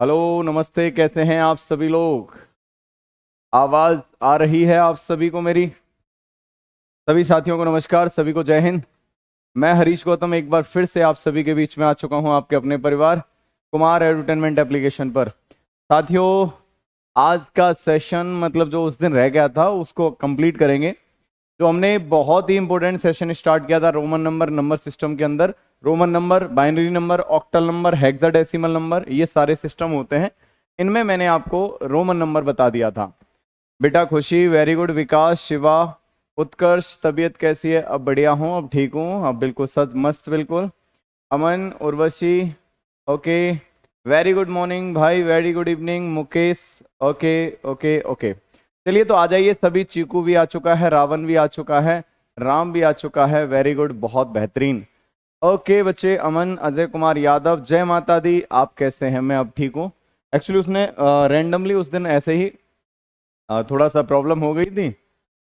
Hello, नमस्ते। कैसे हैं आप सभी लोग? आवाज आ रही है आप सभी को मेरी? सभी साथियों को नमस्कार, सभी को जय हिंद। मैं हरीश गौतम एक बार फिर से आप सभी के बीच में आ चुका हूं, आपके अपने परिवार कुमार एडुटेनमेंट एप्लीकेशन पर। साथियों, आज का सेशन मतलब जो उस दिन रह गया था उसको कंप्लीट करेंगे। जो हमने बहुत ही इंपॉर्टेंट सेशन स्टार्ट किया था रोमन नंबर सिस्टम के अंदर। Roman number, binary number, octal number, hexadecimal number, ये सारे सिस्टम होते हैं। इनमें मैंने आपको रोमन नंबर बता दिया था। बेटा खुशी, वेरी गुड। विकास, शिवा, उत्कर्ष, तबीयत कैसी है? अब बढ़िया हूँ, अब ठीक हूँ, अब बिल्कुल सद मस्त बिल्कुल। Aman, Urvashi, okay, very good morning भाई, very good evening. Mukesh, okay okay okay. चलिए तो आ जाइए सभी। चीकू भी आ चुका है, रावण भी आ चुका है, राम भी आ चुका है, वेरी गुड, बहुत बेहतरीन। ओके बच्चे, अमन, अजय कुमार यादव, जय माता दी। आप कैसे हैं? मैं अब ठीक हूँ। एक्चुअली उसने रैंडमली उस दिन ऐसे ही थोड़ा सा प्रॉब्लम हो गई थी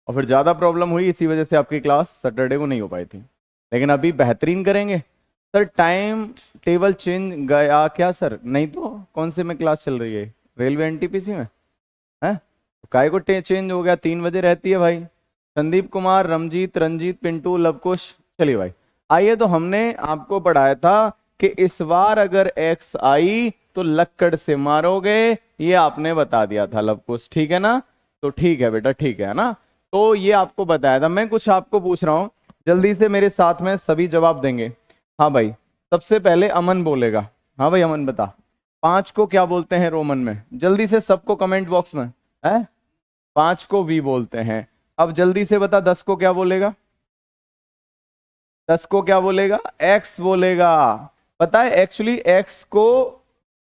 और फिर ज़्यादा प्रॉब्लम हुई, इसी वजह से आपकी क्लास सैटरडे को नहीं हो पाई थी। लेकिन अभी बेहतरीन करेंगे। सर टाइम टेबल चेंज गया क्या सर? नहीं तो कौन से में क्लास चल रही है? रेलवे एनटीपीसी में है? तो काय को चेंज हो गया? 3 बजे रहती है भाई। संदीप कुमार, रमजीत, रंजीत, पिंटू, लवकुश। चलिए भाई, आइए। तो हमने आपको पढ़ाया था कि इस बार अगर एक्स आई तो लक्कड़ से मारोगे, ये आपने बता दिया था लवकुश, ठीक है ना? तो ठीक है बेटा, ठीक है ना? तो ये आपको बताया था। मैं कुछ आपको पूछ रहा हूं, जल्दी से मेरे साथ में सभी जवाब देंगे। हाँ भाई, सबसे पहले अमन बोलेगा। हाँ भाई अमन बता, 5 को क्या बोलते हैं रोमन में? जल्दी से सबको कमेंट बॉक्स में। है? 5 को वी बोलते हैं। अब जल्दी से बता, 10 को क्या बोलेगा? 10 को क्या बोलेगा? एक्स बोलेगा। पता है एक्चुअली एक्स को,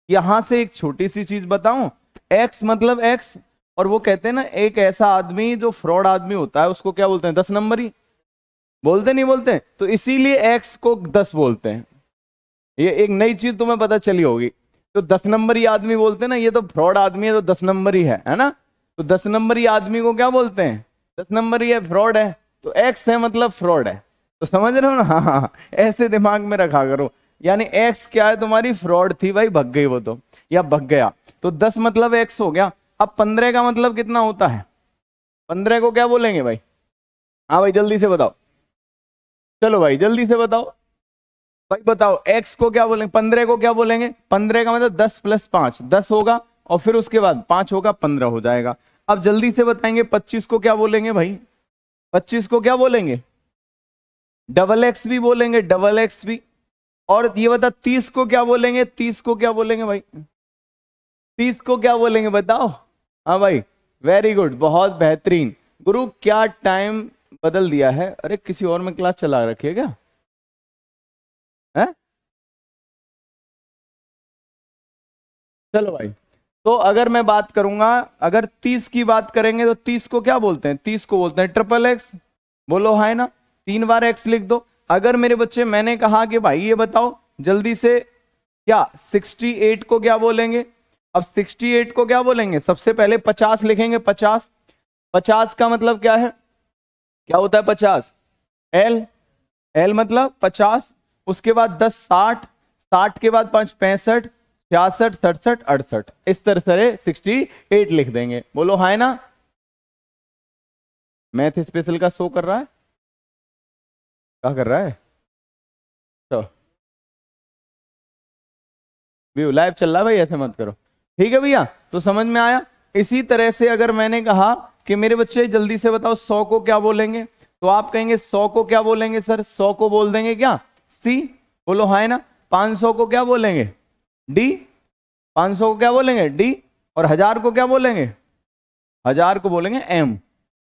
यहां से एक छोटी सी चीज बताऊं। एक्स मतलब एक्स, और वो कहते हैं ना एक ऐसा आदमी जो फ्रॉड आदमी होता है उसको क्या बोलते हैं? 10 नंबरी। बोलते नहीं बोलते? तो इसीलिए एक्स को 10 बोलते हैं। ये एक नई चीज तुम्हें पता चली होगी। तो 10 नंबरी आदमी बोलते हैं ना, ये तो फ्रॉड आदमी है तो 10 नंबरी है ना? तो 10 नंबरी आदमी को क्या बोलते हैं? 10 नंबरी है, फ्रॉड है। तो एक्स है मतलब फ्रॉड है। तो समझ रहे हो ना? हाँ हाँ हाँ, ऐसे दिमाग में रखा करो। यानी एक्स क्या है तुम्हारी? फ्रॉड थी भाई, भग गई वो तो, या भग गया। तो 10 मतलब एक्स हो गया। अब 15 का मतलब कितना होता है? 15 को क्या बोलेंगे भाई? हाँ भाई जल्दी से बताओ। चलो भाई जल्दी से बताओ भाई, बताओ एक्स को क्या बोलेंगे? 15 को क्या बोलेंगे? 15 का मतलब 10 + 5, 10 होगा, और फिर उसके बाद 5 होगा, 15 हो जाएगा। अब जल्दी से बताएंगे 25 को क्या बोलेंगे भाई? 25 को क्या बोलेंगे? डबल एक्स भी बोलेंगे, डबल एक्स भी। और ये बता 30 को क्या बोलेंगे? 30 को क्या बोलेंगे भाई? 30 को क्या बोलेंगे बताओ? हाँ भाई, वेरी गुड, बहुत बेहतरीन। गुरु क्या टाइम बदल दिया है? अरे किसी और में क्लास चला रखी है क्या? है? चलो भाई, तो अगर मैं बात करूंगा, अगर 30 की बात करेंगे तो 30 को क्या बोलते हैं? 30 को बोलते हैं ट्रिपल एक्स। बोलो हाय ना, 3 बार एक्स लिख दो। अगर मेरे बच्चे मैंने कहा कि भाई ये बताओ जल्दी से, क्या 68 को क्या बोलेंगे? अब 68 को क्या बोलेंगे? सबसे पहले 50 लिखेंगे। 50, 50 का मतलब क्या है? क्या होता है 50? एल, एल मतलब 50। उसके बाद 10 60, 60 के बाद 5 65, 66 67 68, इस तरह से 68 लिख देंगे। बोलो हाय ना? मैथ स्पेशल का शो कर रहा है? क्या कर रहा है? तो व्यू लाइव चल रहा है भाई, ऐसे मत करो। ठीक है भैया, तो समझ में आया? इसी तरह से अगर मैंने कहा कि मेरे बच्चे जल्दी से बताओ 100 को क्या बोलेंगे, तो आप कहेंगे 100 को क्या बोलेंगे सर? 100 को बोल देंगे क्या? सी। बोलो हाय ना? 500 को क्या बोलेंगे? डी। 500 को क्या बोलेंगे? डी। और 1000 को क्या बोलेंगे? 1000 को बोलेंगे एम।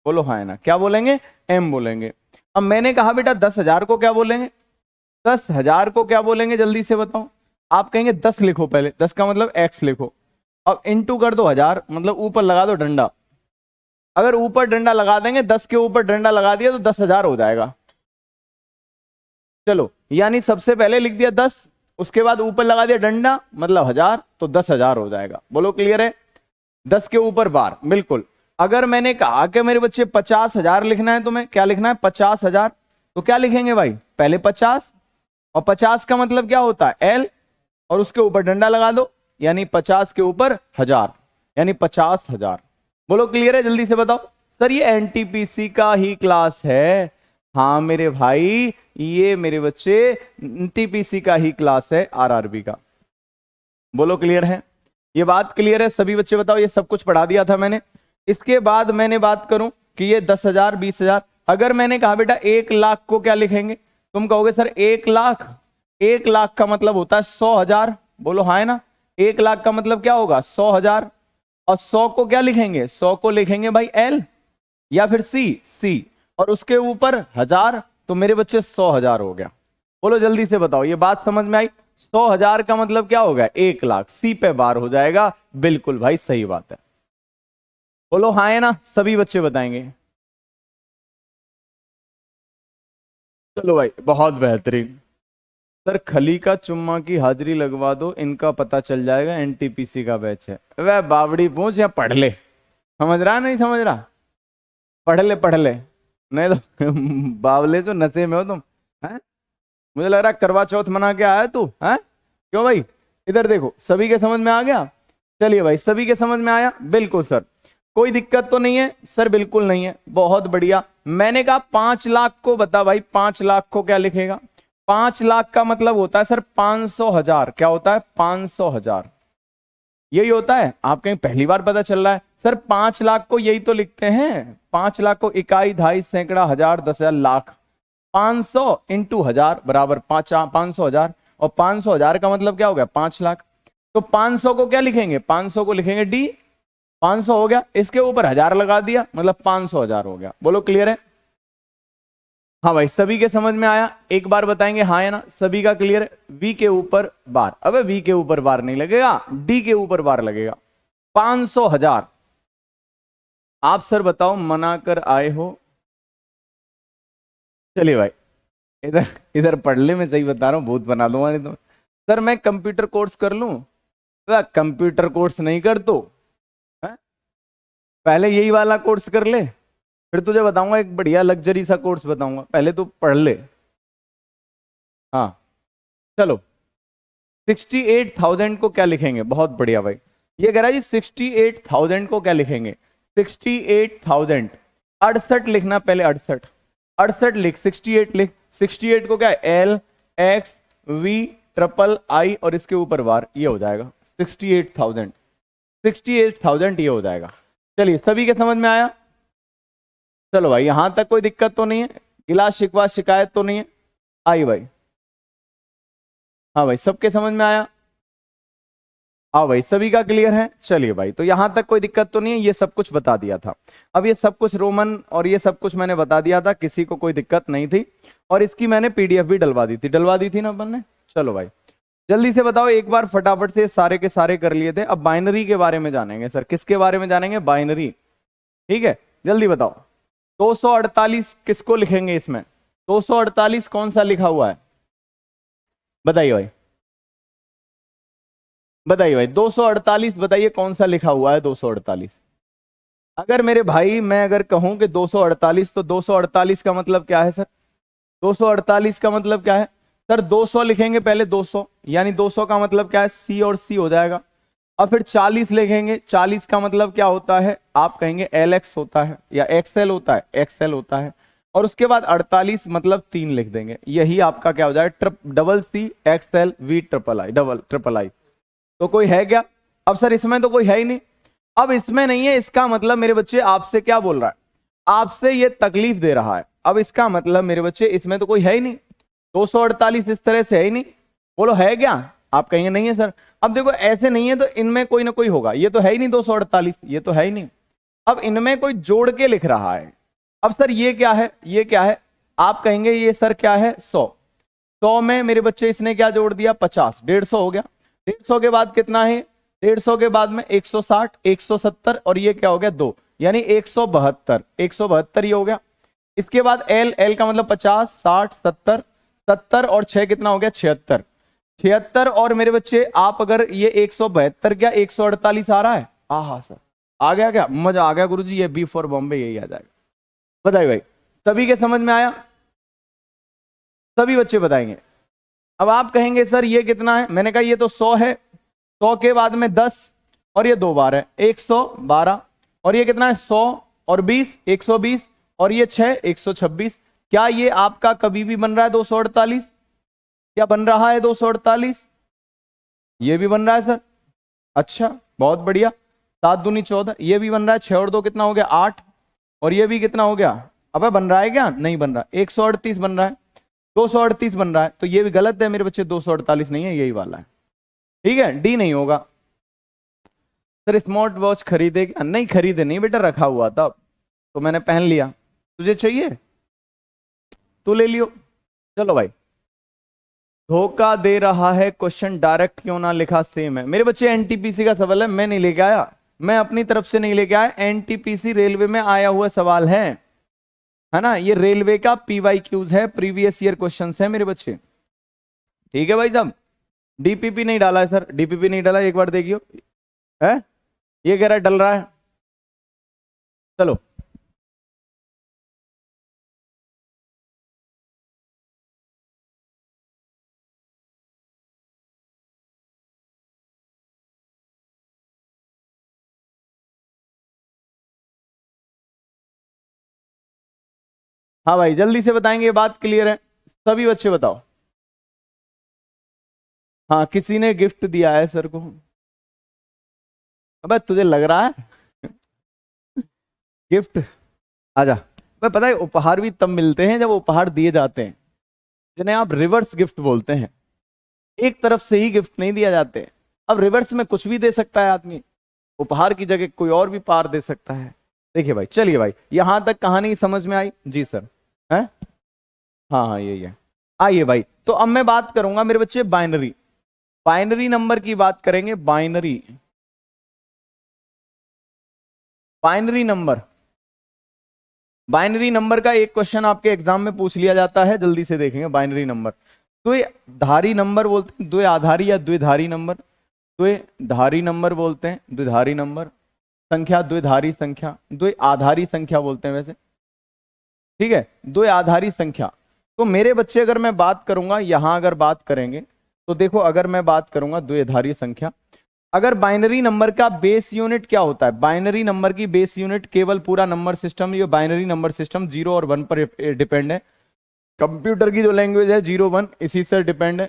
बोलो हाँ है ना? क्या बोलेंगे? एम बोलेंगे। अब मैंने कहा बेटा 10,000 को क्या बोलेंगे? 10,000 को क्या बोलेंगे जल्दी से बताओ? आप कहेंगे 10 लिखो पहले, 10 का मतलब एक्स लिखो। अब इंटू कर दो 1000, मतलब ऊपर लगा दो डंडा। अगर ऊपर डंडा लगा देंगे, 10 के ऊपर डंडा लगा दिया तो 10,000 हो जाएगा। चलो, यानी सबसे पहले लिख दिया 10, उसके बाद ऊपर लगा दिया डंडा मतलब 1000, तो 10,000 हो जाएगा। बोलो क्लियर है? 10 के ऊपर बार, बिल्कुल। अगर मैंने कहा कि मेरे बच्चे 50,000 लिखना है, तुम्हें क्या लिखना है? 50,000। तो क्या लिखेंगे भाई? पहले 50, और 50 का मतलब क्या होता है? एल, और उसके ऊपर डंडा लगा दो। यानी 50 के ऊपर 1000 यानी 50,000। बोलो क्लियर है? जल्दी से बताओ सर ये एनटीपीसी का ही क्लास है। हाँ मेरे भाई, ये मेरे बच्चे एनटीपीसी का ही क्लास है, आरआरबी का। बोलो क्लियर है? ये बात क्लियर है? सभी बच्चे बताओ। ये सब कुछ पढ़ा दिया था मैंने। इसके बाद मैंने बात करूं कि ये 10,000 20,000, अगर मैंने कहा बेटा 1,00,000 को क्या लिखेंगे, तुम कहोगे सर 1,00,000, 1,00,000 का मतलब होता है 100,000। बोलो हाँ है ना? 1,00,000 का मतलब क्या होगा? 100,000। और 100 को क्या लिखेंगे? 100 को लिखेंगे भाई एल या फिर सी, और उसके ऊपर 1000, तो मेरे बच्चे 100,000 हो गया। बोलो जल्दी से बताओ, ये बात समझ में आई? 100,000 का मतलब क्या होगा? 1,00,000। सी पे बार हो जाएगा। बिल्कुल भाई सही बात है। बोलो हाँ है ना? सभी बच्चे बताएंगे। चलो भाई बहुत बेहतरीन। सर खली का चुम्मा की हाजिरी लगवा दो, इनका पता चल जाएगा एनटीपीसी का बैच है। वह बावड़ी पूछ या पढ़ ले। समझ रहा नहीं समझ रहा? पढ़ ले पढ़ ले, नहीं तो बावले जो नशे में हो तुम हैं। मुझे लग रहा है करवा चौथ मना के आया तू हैं। क्यों भाई? इधर देखो, सभी के समझ में आ गया? चलिए भाई, सभी के समझ में आया? बिल्कुल सर, कोई दिक्कत तो नहीं है सर? बिल्कुल नहीं है, बहुत बढ़िया। मैंने कहा 5,00,000 को बता भाई, 5,00,000 को क्या लिखेगा? 5,00,000 का मतलब होता है सर 500,000। क्या होता है? 500,000। यही होता है। आप कहीं पहली बार पता चल रहा है? सर 5,00,000 को यही तो लिखते हैं। 5,00,000 को इकाई, दहाई, सैकड़ा, हजार, 10,000, लाख। 500 इंटू 1000 बराबर 500,000, और 500,000 का मतलब क्या हो गया? 5,00,000। तो 500 को क्या लिखेंगे? 500 को लिखेंगे डी। 500 हो गया, इसके ऊपर 1000 लगा दिया, मतलब 500,000 हो गया। बोलो क्लियर है? हाँ भाई, सभी के समझ में आया? एक बार बताएंगे हाँ या ना? सभी का क्लियर है? वी के ऊपर बार। अबे वी के ऊपर बार नहीं लगेगा, डी के ऊपर बार लगेगा। 500,000। आप सर बताओ मना कर आए हो? चलिए भाई, इधर इधर पढ़ ले, मैं सही बता रहा हूँ, भूत बना दूंगा नहीं तो। सर मैं कंप्यूटर कोर्स कर लूं? कंप्यूटर कोर्स नहीं कर तो है? पहले यही वाला कोर्स कर ले, फिर तुझे बताऊंगा एक बढ़िया लग्जरी सा कोर्स बताऊंगा। पहले तो पढ़ ले। हाँ चलो, 68,000 को क्या लिखेंगे? बहुत बढ़िया भाई। ये कह रहा है जी 68,000 को क्या लिखेंगे? 68,000 68 लिखना पहले, 68 68 लिख, 68 लिख। 68 को क्या है? L X V triple I और इसके ऊपर बार, ये हो जाएगा 68,000। 68,000 ये हो जाएगा। चलिए सभी के समझ में आया? चलो भाई, यहां तक कोई दिक्कत तो नहीं है? गिला शिकवा शिकायत तो नहीं है? आई भाई? हाँ भाई, सबके समझ में आया? हाँ भाई, सभी का क्लियर है? चलिए भाई, तो यहां तक कोई दिक्कत तो नहीं है? ये सब कुछ बता दिया था। अब ये सब कुछ रोमन और ये सब कुछ मैंने बता दिया था, किसी को कोई दिक्कत नहीं थी। और इसकी मैंने पीडीएफ भी डलवा दी थी ना अपन ने। चलो भाई जल्दी से बताओ, एक बार फटाफट से सारे के सारे कर लिए थे। अब बाइनरी के बारे में जानेंगे सर। किसके बारे में जानेंगे? बाइनरी। ठीक है, जल्दी बताओ 248 किसको लिखेंगे इसमें? 248 कौन सा लिखा हुआ है? बताइए भाई, बताइए भाई 248 बताइए कौन सा लिखा हुआ है? 248। अगर मेरे भाई मैं अगर कहूं कि 248, तो 248 का मतलब क्या है सर? 248 का मतलब क्या है सर? 200 लिखेंगे पहले, 200 यानी 200 का मतलब क्या है? सी और सी हो जाएगा। और फिर 40 लिखेंगे। 40 का मतलब क्या होता है? आप कहेंगे एल एक्स होता है या एक्सएल होता है? एक्सएल होता है। और उसके बाद 48 मतलब 3 लिख देंगे। यही आपका क्या हो जाएगा? Double C XL V triple I, double triple I. तो कोई है क्या? अब सर इसमें तो कोई है ही नहीं। अब इसमें नहीं है, इसका मतलब मेरे बच्चे आपसे क्या बोल रहा है? आपसे ये तकलीफ दे रहा है। अब इसका मतलब मेरे बच्चे इसमें तो कोई है ही नहीं। 248 इस तरह से है ही नहीं। बोलो है क्या? आप कहेंगे नहीं है सर। अब देखो ऐसे नहीं है तो इनमें कोई ना कोई होगा। ये तो है ही नहीं 248, ये तो है ही नहीं। अब इनमें कोई जोड़ के लिख रहा है। अब सर ये क्या है? ये क्या है? आप कहेंगे ये सर क्या है? 100। 100 में मेरे बच्चे इसने क्या जोड़ दिया? 50। 150 हो गया। 150 के बाद कितना है? 150 के बाद में 160, 170 और ये क्या हो गया? 2, यानी 172। 172 ये हो गया। इसके बाद एल, एल का मतलब 50, 60, 70, 70 और 6 कितना हो गया? 76। 76 और मेरे बच्चे आप अगर ये 172 क्या 148 आ रहा है? हाँ सर आ गया। क्या मजा आ गया गुरुजी? ये बी फॉर बॉम्बे यही आ जाएगा। बताइए भाई, सभी के समझ में आया? सभी बच्चे बताएंगे। अब आप कहेंगे सर ये कितना है? मैंने कहा ये तो 100 है। 100 के बाद में 10 और ये 2 बार है 112 और ये कितना है 100 और 20 120 और ये 6 126। क्या ये आपका कभी भी बन रहा है 248? क्या बन रहा है 248? ये भी बन रहा है सर। अच्छा बहुत बढ़िया। 7 दूनी 14 ये भी बन रहा है। 6 और 2 कितना हो गया 8 और ये भी कितना हो गया। अबे बन रहा है क्या? नहीं बन रहा। 138 बन रहा है। 238 बन रहा है तो ये भी गलत है मेरे बच्चे। 248 नहीं है यही वाला है। ठीक है डी नहीं होगा। सर स्मार्ट वॉच खरीदे? नहीं खरीदे नहीं बेटा, रखा हुआ था तो मैंने पहन लिया। तुझे चाहिए तो ले लियो। चलो भाई। धोखा दे रहा है क्वेश्चन डायरेक्ट क्यों ना लिखा सेम है। मेरे बच्चे एनटीपीसी का सवाल है, मैं नहीं लेके आया, मैं अपनी तरफ से नहीं लेके आया। एनटीपीसी रेलवे में आया हुआ सवाल है ना। ये रेलवे का पीवाईक्यूज है, प्रीवियस ईयर क्वेश्चंस है मेरे बच्चे। ठीक है भाई साहब। डीपीपी नहीं डाला है सर, डीपीपी नहीं डाला, एक बार देखियो है। ये कह रहा है डल रहा है। चलो हाँ भाई जल्दी से बताएंगे, ये बात क्लियर है। सभी बच्चे बताओ। हाँ किसी ने गिफ्ट दिया है सर को। अबे तुझे लग रहा है गिफ्ट? आजा। मैं पता है उपहार भी तब मिलते हैं जब उपहार दिए जाते हैं, जिन्हें आप रिवर्स गिफ्ट बोलते हैं। एक तरफ से ही गिफ्ट नहीं दिया जाते। अब रिवर्स में कुछ भी दे सकता है आदमी, उपहार की जगह कोई और भी पार दे सकता है। देखिए भाई, चलिए भाई, यहां तक कहानी समझ में आई जी सर? है हाँ हाँ यही है। आइए भाई, तो अब मैं बात करूंगा मेरे बच्चे बाइनरी। बाइनरी नंबर की बात करेंगे। Binary binary number binary number का एक क्वेश्चन आपके एग्जाम में पूछ लिया जाता है, जल्दी से देखेंगे। बाइनरी नंबर द्विधारी नंबर बोलते हैं, द्विआधारी या द्विधारी नंबर। द्विधारी नंबर बोलते हैं, द्विधारी नंबर। संख्या द्विधारी संख्या, द्विआधारी संख्या बोलते हैं वैसे। ठीक है, द्विआधारी संख्या। तो मेरे बच्चे अगर मैं बात करूंगा यहां, अगर बात करेंगे तो देखो, अगर मैं बात करूंगा द्विआधारी संख्या, अगर बाइनरी नंबर का बेस यूनिट क्या होता है? बाइनरी नंबर की बेस यूनिट केवल पूरा नंबर सिस्टम, ये बाइनरी नंबर सिस्टम 0 और 1 पर डिपेंड है। कंप्यूटर की जो लैंग्वेज है 0 1 इसी से डिपेंड है।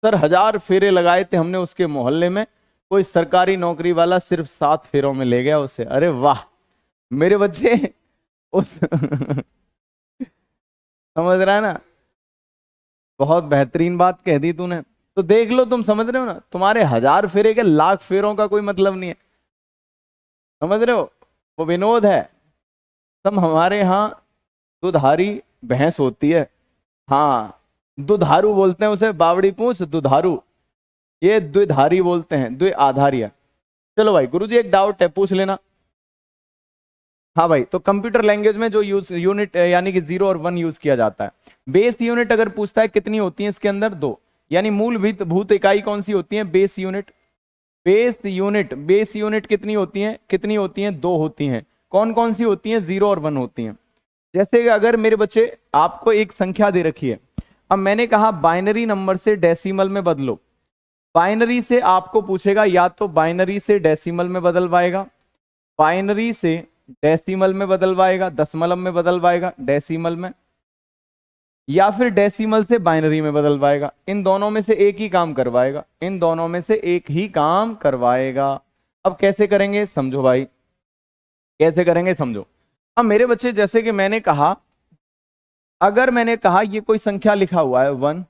सर 1000 फेरे लगाए थे हमने उसके मोहल्ले में, कोई सरकारी नौकरी वाला सिर्फ 7 फेरों में ले गया उसे। अरे वाह मेरे बच्चे उस समझ रहा है ना? बहुत बेहतरीन बात कह दी तूने। तो देख लो, तुम समझ रहे हो ना, तुम्हारे 1000 फेरे के लाख फेरों का कोई मतलब नहीं है। समझ रहे हो? वो विनोद है। तुम हमारे यहाँ दुधारी भैंस होती है, हाँ दुधारू बोलते हैं उसे, बावड़ी पूछ दुधारू। ये द्विधारी बोलते हैं, द्विआधारी है। चलो भाई गुरुजी एक डाउट है, पूछ लेना। हाँ भाई, तो कंप्यूटर लैंग्वेज में जो यूनिट यानी कि 0 और 1 यूज किया जाता है। बेस यूनिट अगर पूछता है कितनी होती है इसके अंदर? 2। यानी मूलभूत भूत इकाई कौन सी होती है? Base unit. बेस यूनिट कितनी होती है? कितनी होती है? 2 होती हैं। कौन कौन सी होती हैं? 0 और 1 होती हैं। जैसे कि अगर मेरे बच्चे आपको एक संख्या दे रखी है, अब मैंने कहा बाइनरी नंबर से डेसिमल में बदलो। बाइनरी से आपको पूछेगा, या तो बाइनरी से डेसिमल में बदलवाएगा, बाइनरी से डेसिमल में बदलवाएगा, दशमलव में बदलवाएगा, डेसिमल में, या फिर डेसिमल से बाइनरी में बदलवाएगा। इन दोनों में से एक ही काम करवाएगा, इन दोनों में से एक ही काम करवाएगा। अब कैसे करेंगे समझो भाई, कैसे करेंगे समझो। अब मेरे बच्चे जैसे कि मैंने कहा, अगर मैंने कहा ये कोई संख्या लिखा हुआ है 1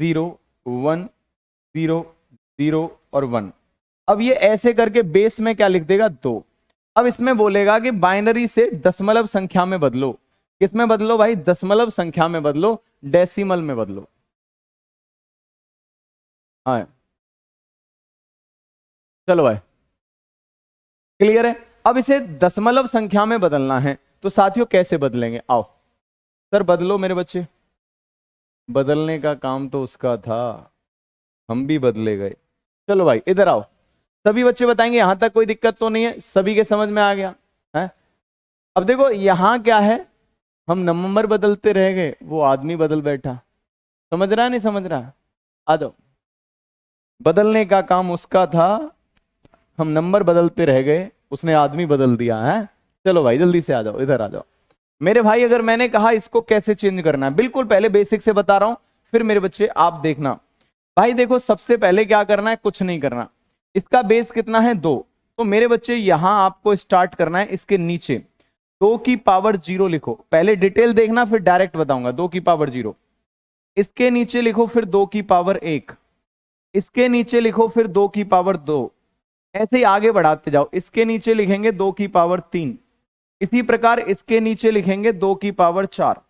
0 1 0 0 और 1, अब ये ऐसे करके बेस में क्या लिख देगा? 2। अब इसमें बोलेगा कि बाइनरी से दशमलव संख्या में बदलो। किस में बदलो भाई? दशमलव संख्या में बदलो, डेसिमल में बदलो। हाँ चलो भाई क्लियर है। अब इसे दशमलव संख्या में बदलना है तो साथियों कैसे बदलेंगे? आओ सर बदलो मेरे बच्चे। बदलने का काम तो उसका था, हम भी बदले गए। चलो भाई इधर आओ, सभी बच्चे बताएंगे। यहां तक कोई दिक्कत तो नहीं है? सभी के समझ में आ गया है? अब देखो यहां क्या है, हम नंबर बदलते रह गए, वो आदमी बदल बैठा। समझ रहा है नहीं समझ रहा? आ जाओ। बदलने का काम उसका था, हम नंबर बदलते रह गए, उसने आदमी बदल दिया है। चलो भाई जल्दी से आ जाओ, इधर आ जाओ मेरे भाई। अगर मैंने कहा इसको कैसे चेंज करना है, बिल्कुल पहले बेसिक से बता रहा हूं, फिर मेरे बच्चे आप देखना। भाई देखो सबसे पहले क्या करना है, कुछ नहीं करना। इसका बेस कितना है 2, तो मेरे बच्चे यहां आपको स्टार्ट करना है इसके नीचे 2 की पावर 0 लिखो। पहले डिटेल देखना फिर डायरेक्ट बताऊंगा। 2 की पावर 0 इसके नीचे लिखो, फिर 2 की पावर 1 इसके नीचे लिखो, फिर 2 की पावर 2, ऐसे ही आगे बढ़ाते जाओ। इसके नीचे लिखेंगे 2 की पावर 3, इसी प्रकार इसके नीचे लिखेंगे 2 की पावर 4,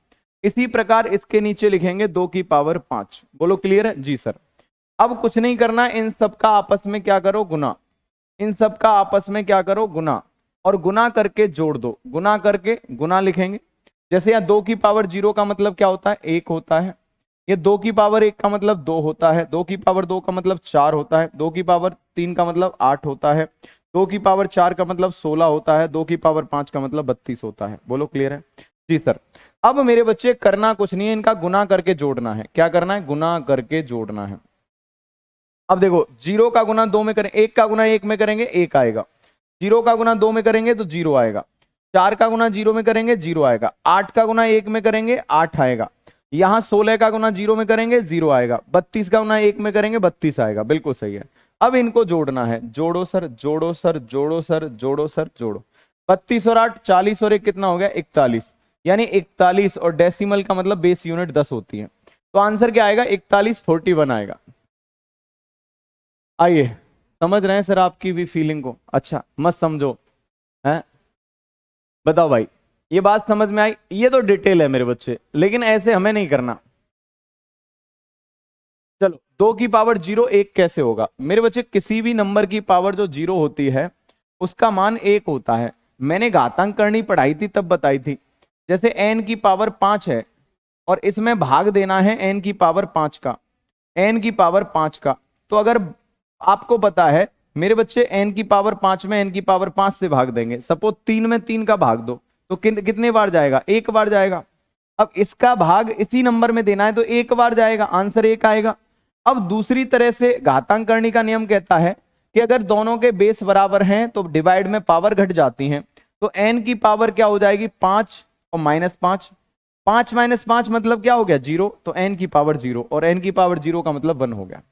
इसी प्रकार इसके नीचे लिखेंगे 2 की पावर 5। बोलो क्लियर है जी सर। अब कुछ नहीं करना, इन सब का आपस में क्या करो गुना, इन सब का आपस में क्या करो गुना, और गुना करके जोड़ दो। गुना करके गुना लिखेंगे। जैसे यहाँ 2 की पावर 0 का मतलब क्या होता है 1 होता है, ये 2 की पावर 1 का मतलब 2 होता है, 2 की पावर 2 का मतलब 4 होता है, 2 की पावर 3 का मतलब 8 होता है, 2 की पावर 4 का मतलब 16 होता है, 2 की पावर 5 का मतलब 32 होता है। बोलो क्लियर है जी सर। अब मेरे बच्चे करना कुछ नहीं है, इनका गुना करके जोड़ना है। क्या करना है, गुना करके जोड़ना है। अब देखो 0 का गुना 2 में करें, 1 का गुना 1 में करेंगे 1 आएगा, 0 का गुना 2 में करेंगे तो 0 आएगा, 4 का गुना 0 में करेंगे 0 आएगा, 8 का गुना 1 में करेंगे 8 आएगा, यहां 16 का गुना 0 में करेंगे 0 आएगा, 32 का गुना 1 में करेंगे 32 आएगा। बिल्कुल सही है। अब इनको जोड़ना है। जोड़ो सर, जोड़ो सर, जोड़ो सर, जोड़ो सर, जोड़ो। 32 और 8 40 और 1 कितना हो गया 41, यानी 41, और डेसिमल का मतलब बेस यूनिट 10 होती है, तो आंसर क्या आएगा 4141 आएगा। आइए समझ रहे हैं सर आपकी भी फीलिंग को? अच्छा मत समझो है, बताओ भाई ये बात समझ में आई? ये तो डिटेल है मेरे बच्चे, लेकिन ऐसे हमें नहीं करना। चलो 2 की पावर 0 1 कैसे होगा मेरे बच्चे? किसी भी नंबर की पावर जो 0 होती है उसका मान 1 होता है। मैंने घातांक करनी पढ़ाई थी तब बताई थी। जैसे n की पावर 5 है और इसमें भाग देना है n की पावर 5 का, n की पावर 5 का, तो अगर आपको पता है मेरे बच्चे n की पावर 5 में n की पावर 5 से भाग देंगे, सपोज 3 में 3 का भाग दो तो कितने बार जाएगा? 1 बार जाएगा। अब इसका भाग इसी नंबर में देना है तो 1 बार जाएगा, आंसर 1 आएगा। अब दूसरी तरह से घातांक करनी का नियम कहता है कि अगर दोनों के बेस बराबर हैं तो डिवाइड में पावर घट जाती हैं, तो n की पावर क्या हो जाएगी 5 और -5, 5 - 5 मतलब क्या हो गया 0, तो n की पावर 0, और n की पावर 0 का मतलब 1 हो गया।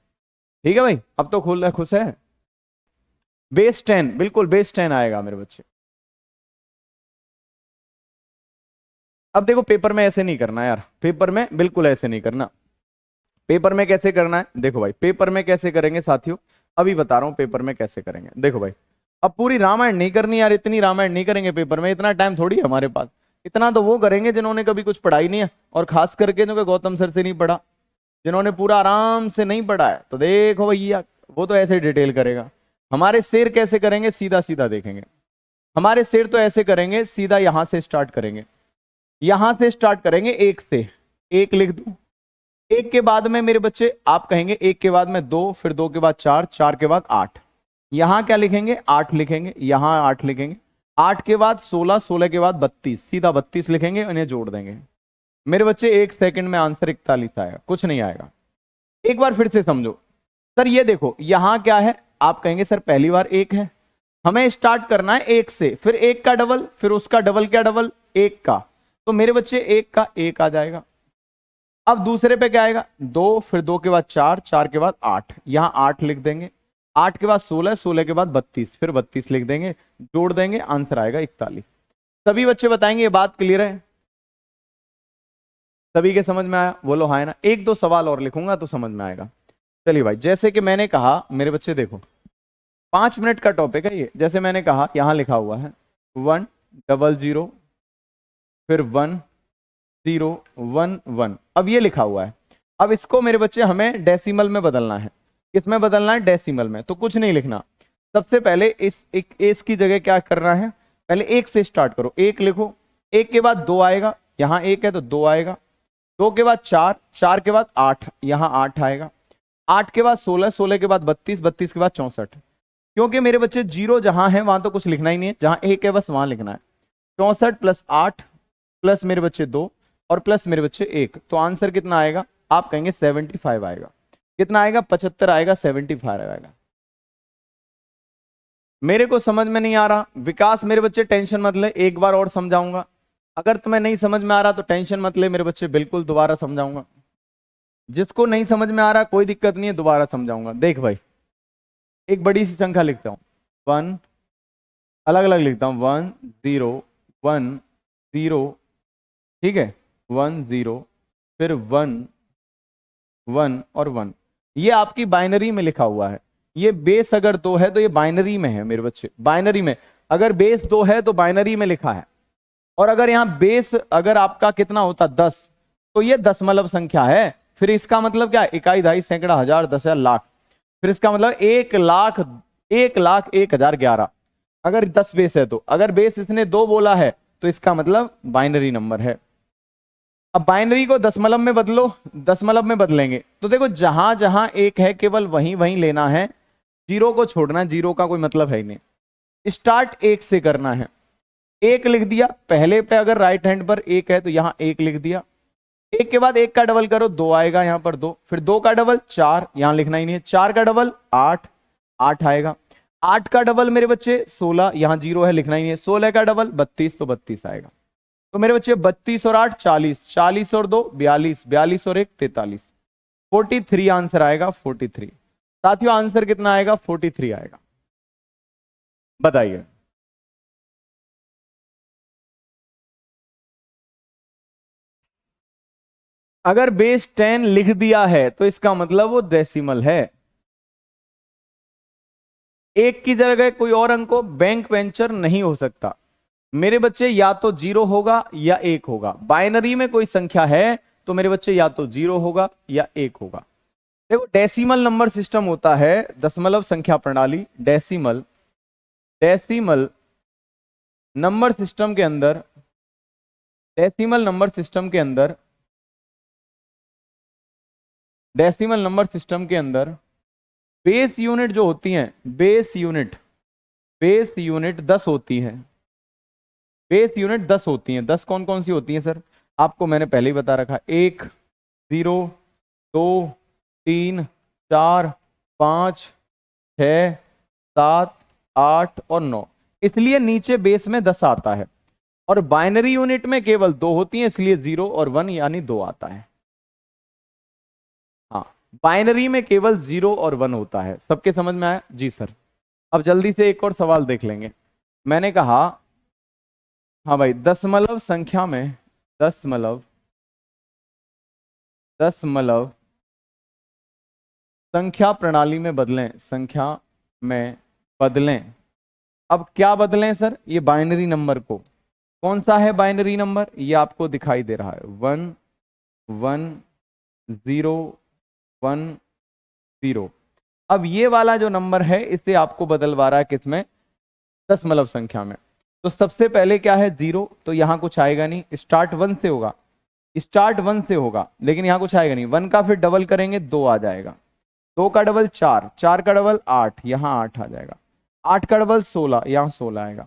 ठीक है भाई, अब तो खुश है। बेस 10, बिल्कुल बेस 10 आएगा मेरे बच्चे। अब देखो पेपर में ऐसे नहीं करना यार, पेपर में बिल्कुल ऐसे नहीं करना। पेपर में कैसे करना है देखो भाई, पेपर में कैसे करेंगे साथियों, अभी बता रहा हूं पेपर में कैसे करेंगे। देखो भाई अब पूरी रामायण नहीं करनी यार, इतनी रामायण नहीं करेंगे पेपर में, इतना टाइम थोड़ी है हमारे पास। इतना तो वो करेंगे जिन्होंने कभी कुछ पढ़ाई नहीं है, और खास करके जो गौतम सर से नहीं पढ़ा, जिन्होंने पूरा आराम से नहीं पढ़ा है, तो देखो भैया वो तो ऐसे डिटेल करेगा। हमारे शेर कैसे करेंगे, सीधा सीधा देखेंगे। हमारे शेर तो ऐसे करेंगे, सीधा यहां से स्टार्ट करेंगे, यहां से स्टार्ट करेंगे 1 से। 1 लिख दो, 1 के बाद में मेरे बच्चे आप कहेंगे 1 के बाद में 2, फिर 2 के बाद 4, 4 के बाद 8, यहां क्या लिखेंगे 8 लिखेंगे, यहां 8 लिखेंगे, 8 के बाद 16, 16 के बाद 32, सीधा 32 लिखेंगे, इन्हें जोड़ देंगे। मेरे बच्चे 1 सेकंड में आंसर 41 आएगा, कुछ नहीं आएगा। एक बार फिर से समझो सर, ये देखो यहां क्या है, आप कहेंगे सर पहली बार 1 है, हमें स्टार्ट करना है 1 से, फिर 1 का डबल, फिर उसका डबल, क्या डबल 1 का, तो मेरे बच्चे 1 का 1 आ जाएगा। अब दूसरे पे क्या आएगा 2, फिर 2 के बाद 4, 4 के बाद 8, यहां 8 लिख देंगे, 8 के बाद 16, 16 के बाद 32, फिर 32 लिख देंगे, जोड़ देंगे, आंसर आएगा 41। सभी बच्चे बताएंगे ये बात क्लियर है? सभी के समझ में आया? बोलो हाँ है ना। 1-2 सवाल और लिखूंगा तो समझ में आएगा। चलिए भाई, जैसे कि मैंने कहा मेरे बच्चे देखो 5 मिनट का टॉपिक है ये। जैसे मैंने कहा यहां लिखा हुआ है 100, फिर 1011, अब ये लिखा हुआ है। अब इसको मेरे बच्चे हमें डेसिमल में बदलना है। किस में बदलना है? डेसिमल में। तो कुछ नहीं लिखना, सबसे पहले इस की जगह क्या करना है, पहले 1 से स्टार्ट करो, 1 लिखो, 1 के बाद 2 आएगा, यहां 1 है तो 2 आएगा, 2 के बाद 4, 4 के बाद 8, यहां 8 आएगा, 8 के बाद 16, 16 के बाद 32, 32 के बाद 64। क्योंकि मेरे बच्चे 0 जहां है वहां तो कुछ लिखना ही नहीं है, जहां 1 है बस वहां लिखना है। 64 + 8 प्लस मेरे बच्चे 2 और प्लस मेरे बच्चे 1, तो आंसर कितना आएगा? आप कहेंगे 75 आएगा। कितना आएगा, 75 आएगा, 75 आएगा। मेरे को समझ में नहीं आ रहा विकास मेरे बच्चे, टेंशन मत ले, एक बार और समझाऊंगा। अगर तुम्हें नहीं समझ में आ रहा तो टेंशन मत ले मेरे बच्चे, बिल्कुल दोबारा समझाऊंगा। जिसको नहीं समझ में आ रहा कोई दिक्कत नहीं है, दोबारा समझाऊंगा। देख भाई, एक बड़ी सी संख्या लिखता हूं, 1, अलग अलग लिखता हूं, 1 0 1 0, ठीक है, 1 0, फिर 1 1 और 1। ये आपकी बाइनरी में लिखा हुआ है। ये बेस अगर 2 है तो ये बाइनरी में है मेरे बच्चे, बाइनरी में। अगर बेस 2 है तो बाइनरी में लिखा है। और अगर यहां बेस अगर आपका कितना होता 10, तो ये दशमलव संख्या है। फिर इसका मतलब क्या, इकाई, दहाई, सैकड़ा, हजार, 10,000, लाख। फिर इसका मतलब 1,00,000, 1,01,011। अगर 10 बेस है तो, अगर बेस इसने 2 बोला है तो इसका मतलब बाइनरी नंबर है। अब बाइनरी को दशमलव में बदलो, दशमलव में बदलेंगे तो देखो जहां जहां एक है केवल वहीं वहीं लेना है, जीरो को छोड़ना, जीरो का कोई मतलब है ही नहीं। स्टार्ट 1 से करना है। 1 लिख दिया, पहले पे अगर राइट हैंड पर 1 है तो यहां 1 लिख दिया। 1 के बाद 1 का डबल करो, 2 आएगा, यहां पर 2। फिर 2 का डबल 4, यहां लिखना ही नहीं है। 4 का डबल 8, 8 आएगा। 8 का डबल मेरे बच्चे 16, यहां 0 है, लिखना ही नहीं है। 16 का डबल 32, तो 32 आएगा। तो मेरे बच्चे 32 और 8 40, 40 और 2 42, 42 और 1 43, 43 आंसर आएगा, 43। साथियों आंसर कितना आएगा, 43 आएगा। बताइए। अगर बेस 10 लिख दिया है तो इसका मतलब वो डेसिमल है। एक की जगह कोई और अंक को बैंक वेंचर नहीं हो सकता मेरे बच्चे, या तो 0 होगा या 1 होगा। बाइनरी में कोई संख्या है तो मेरे बच्चे या तो 0 होगा या 1 होगा। देखो डेसिमल नंबर सिस्टम होता है, दशमलव संख्या प्रणाली, डेसिमल, डेसिमल नंबर सिस्टम के अंदर, डेसिमल नंबर सिस्टम के अंदर, डेसिमल नंबर सिस्टम के अंदर बेस यूनिट जो होती हैं, बेस यूनिट, बेस यूनिट 10 होती है। बेस यूनिट 10 होती हैं। 10 कौन कौन सी होती हैं सर, आपको मैंने पहले ही बता रखा, 1 0 2 3 4 5 6 7 8 और 9, इसलिए नीचे बेस में 10 आता है। और बाइनरी यूनिट में केवल 2 होती हैं, इसलिए 0 और 1 यानी 2 आता है। हाँ, बाइनरी में केवल 0 और 1 होता है। सबके समझ में आया जी सर। अब जल्दी से एक और सवाल देख लेंगे। मैंने कहा, हाँ भाई, दशमलव संख्या में, दशमलव, दशमलव संख्या प्रणाली में बदलें, संख्या में बदलें। अब क्या बदलें सर, ये बाइनरी नंबर को। कौन सा है बाइनरी नंबर, ये आपको दिखाई दे रहा है, 1 1 0 1 0। अब ये वाला जो नंबर है इसे आपको बदलवा रहा है किसमें, दशमलव संख्या में। तो सबसे पहले क्या है, 0, तो यहां कुछ आएगा नहीं, स्टार्ट 1 से होगा, स्टार्ट 1 से होगा, लेकिन यहां कुछ आएगा नहीं। 1 का फिर डबल करेंगे, 2 आ जाएगा। 2 का डबल 4, 4 का डबल 8, यहां 8 आ जाएगा। 8 का डबल 16, यहां 16 आएगा।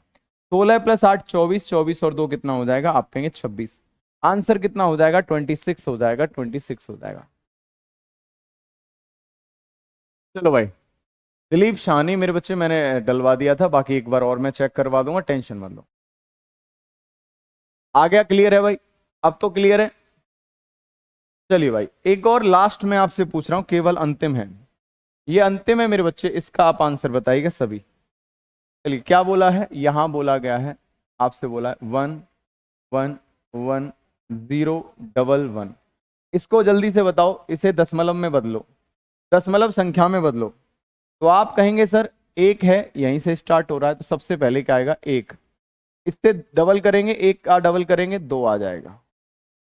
16 प्लस 8 24, 24 और 2 कितना हो जाएगा, आप कहेंगे 26। आंसर कितना हो जाएगा, 26 हो जाएगा, 26 हो जाएगा। चलो भाई, दिलीप शानी मेरे बच्चे मैंने डलवा दिया था, बाकी एक बार और मैं चेक करवा दूंगा, टेंशन मत लो। आ गया, क्लियर है भाई, अब तो क्लियर है। चलिए भाई, एक और लास्ट में आपसे पूछ रहा हूं, केवल अंतिम है, ये अंतिम है मेरे बच्चे, इसका आप आंसर बताइएगा सभी। चलिए, क्या बोला है, यहां बोला गया है, आपसे बोला है 1 1 1 0 डबल 1। इसको जल्दी से बताओ, इसे दशमलव में बदलो, दशमलव संख्या में बदलो। तो आप कहेंगे सर 1 है, यहीं से स्टार्ट हो रहा है, तो सबसे पहले क्या आएगा, 1। इससे डबल करेंगे, 1 का डबल करेंगे, 2 आ जाएगा।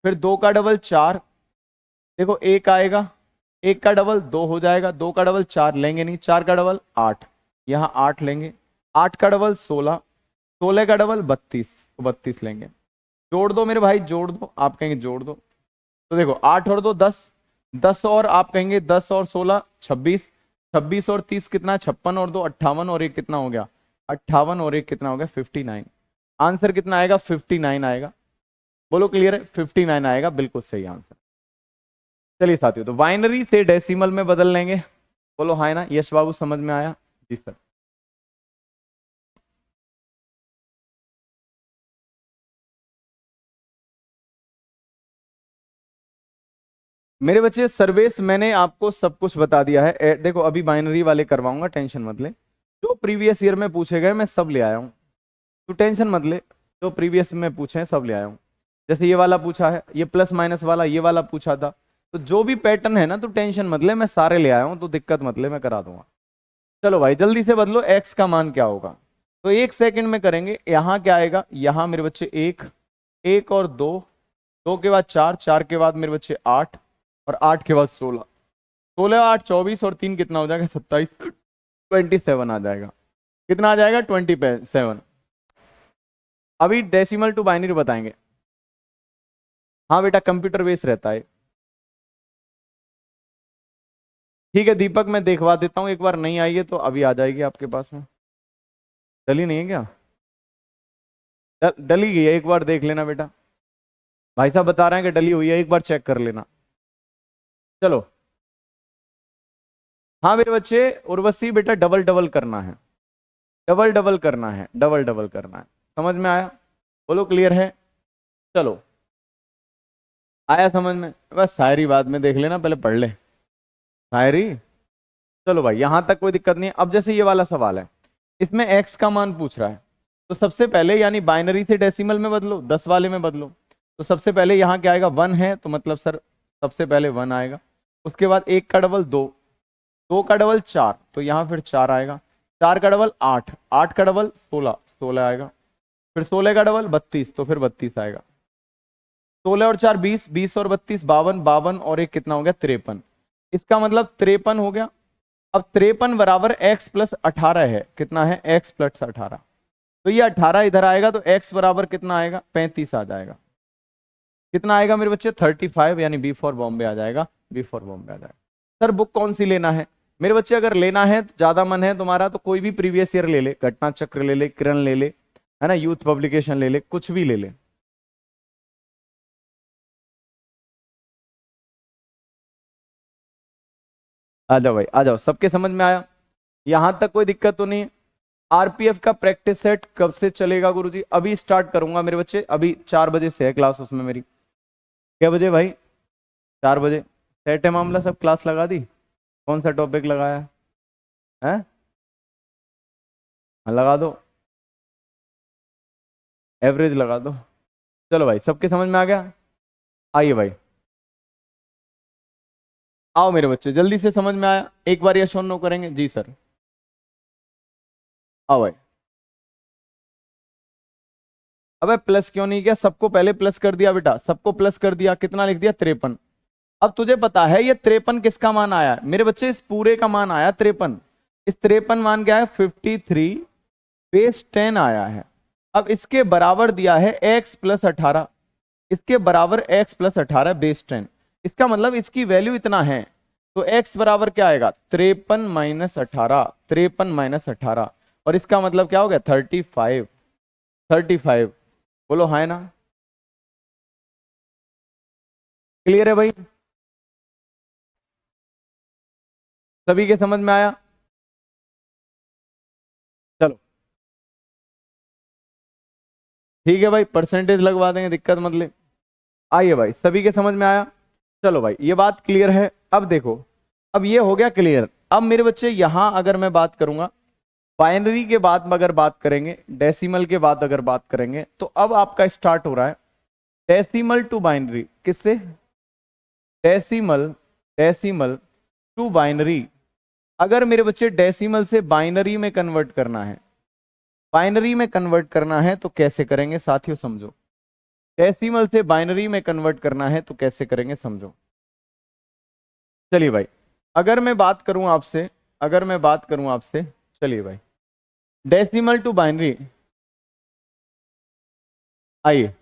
फिर 2 का डबल 4, देखो 1 आएगा, 1 का डबल 2 हो जाएगा। 2 का डबल 4 लेंगे नहीं, 4 का डबल 8, यहाँ 8 लेंगे। 8 का डबल 16, 16 का डबल 32, तो 32 लेंगे। जोड़ दो मेरे भाई, जोड़ दो, आप कहेंगे जोड़ दो, तो देखो 8 और 2 10, 10 और आप कहेंगे 10 और 16 26, 26 और 30 कितना, 56 और 2 58 और 1 कितना हो गया, 58 और 1 कितना हो गया, 59। आंसर कितना आएगा, 59 आएगा। बोलो क्लियर है, 59 आएगा, बिल्कुल सही आंसर। चलिए साथियों, तो बाइनरी से डेसिमल में बदल लेंगे। बोलो हाय ना, यश बाबू समझ में आया? जी सर। मेरे बच्चे सर्वेश, मैंने आपको सब कुछ बता दिया है। देखो अभी बाइनरी वाले करवाऊंगा, टेंशन मत ले। जो प्रीवियस ईयर में पूछे गए मैं सब ले आया हूँ, तो टेंशन मत ले। जो प्रीवियस में पूछे हैं सब ले आया हूँ। जैसे ये वाला पूछा है, ये प्लस माइनस वाला ये वाला पूछा था, तो जो भी पैटर्न है ना, तो टेंशन मत ले, मैं सारे ले आया हूँ, तो दिक्कत मत ले, मैं करा दूंगा। चलो भाई जल्दी से बदलो, एक्स का मान क्या होगा? तो 1 सेकंड में करेंगे। यहाँ क्या आएगा? यहाँ मेरे बच्चे एक, एक और दो, दो के बाद चार, चार के बाद मेरे बच्चे आठ, और आठ के बाद 16, 16 8 24, और तीन कितना हो जाएगा? 27, 27 आ जाएगा। कितना आ जाएगा? 27। अभी डेसिमल टू बाइनरी बताएंगे। हाँ बेटा, कंप्यूटर बेस रहता है। ठीक है दीपक, मैं देखवा देता हूँ, एक बार नहीं आई है तो अभी आ जाएगी आपके पास में। डली नहीं है क्या? डली गई है, एक बार देख लेना बेटा। भाई साहब बता रहे हैं कि डली हुई है, एक बार चेक कर लेना। चलो हाँ मेरे बच्चे, उर्वशी बेटा डबल डबल करना है, डबल डबल करना है, डबल डबल करना है। समझ में आया? बोलो क्लियर है? चलो आया समझ में? बस शायरी बाद में देख लेना, पहले पढ़ ले शायरी। चलो भाई यहां तक कोई दिक्कत नहीं है। अब जैसे ये वाला सवाल है, इसमें एक्स का मान पूछ रहा है, तो सबसे पहले यानी बाइनरी से डेसिमल में बदलो, 10 वाले में बदलो। तो सबसे पहले यहाँ क्या आएगा? 1 है, तो मतलब सर सबसे पहले 1 आएगा। उसके बाद एक का डबल 2, दो का डबल 4, तो यहाँ फिर 4 आएगा। 4 का डबल 8, 8 का डबल 16, 16 आएगा। फिर 16 का डबल 32, तो फिर 32 आएगा। 16 और 4 20, 20 और 32 52, 52 और एक कितना हो गया? 53। इसका मतलब 53 हो गया। अब 53 बराबर x प्लस 18 है। कितना है? x plus 18। तो ये 18 इधर आएगा, तो x बराबर कितना आएगा? 35 आ जाएगा। कितना आएगा मेरे बच्चे? 35, यानी बी फॉर बॉम्बे आ जाएगा, बी फॉर बॉम्बे आ जाएगा। सर बुक कौन सी लेना है? मेरे बच्चे अगर लेना है, ज्यादा मन है तुम्हारा, तो कोई भी प्रीवियस ईयर ले ले, घटना चक्र ले ले, किरण ले ले, है ना, यूथ पब्लिकेशन ले ले, कुछ भी ले ले। आ जाओ भाई आ जाओ, सबके समझ में आया? यहां तक कोई दिक्कत तो नहीं है? आरपीएफ का प्रैक्टिस सेट कब से चलेगा गुरुजी? अभी स्टार्ट करूंगा मेरे बच्चे, अभी 4 बजे से है क्लास उसमें मेरी। क्या बजे भाई? 4 बजे सेट है मामला, सब क्लास लगा दी? कौन सा टॉपिक लगाया है? हाँ, लगा दो, एवरेज लगा दो। चलो भाई सबके समझ में आ गया? आइए भाई, आओ मेरे बच्चे, जल्दी से समझ में आया? एक बार यस और नो करेंगे? जी सर। आओ भाई। अबे प्लस क्यों नहीं किया? सबको पहले प्लस कर दिया बेटा, सबको प्लस कर दिया। कितना लिख दिया? 53। अब तुझे पता है ये 53 किसका मान आया मेरे बच्चे? इस पूरे का मान आया 53। इस 53 मान क्या है? 53 बेस 10 आया है। अब इसके बराबर दिया है x प्लस 18, इसके बराबर x प्लस 18 बेस 10। इसका मतलब इसकी वैल्यू इतना है, तो x बराबर क्या आएगा? 53 माइनस 18, 53 माइनस 18, और इसका मतलब क्या हो गया? 35, 35। बोलो हाय ना? क्लियर है भाई? सभी के समझ में आया? चलो ठीक है भाई, परसेंटेज लगवा देंगे, दिक्कत मत ले। आइए भाई, सभी के समझ में आया? चलो भाई ये बात क्लियर है। अब देखो, अब ये हो गया क्लियर। अब मेरे बच्चे यहां अगर मैं बात करूंगा, बाइनरी के बाद अगर बात करेंगे, डेसिमल के बाद अगर बात करेंगे, तो अब आपका स्टार्ट हो रहा है डेसिमल टू बाइनरी। किससे? Decimal, decimal to binary. अगर मेरे बच्चे डेसिमल से बाइनरी में कन्वर्ट करना है, बाइनरी में कन्वर्ट करना है तो कैसे करेंगे साथियों? समझो, डेसिमल से बाइनरी में कन्वर्ट करना है तो कैसे करेंगे? समझो। चलिए भाई, अगर मैं बात करूं आपसे, अगर मैं बात करूं आपसे, चलिए भाई, डेसिमल टू बाइनरी, आइए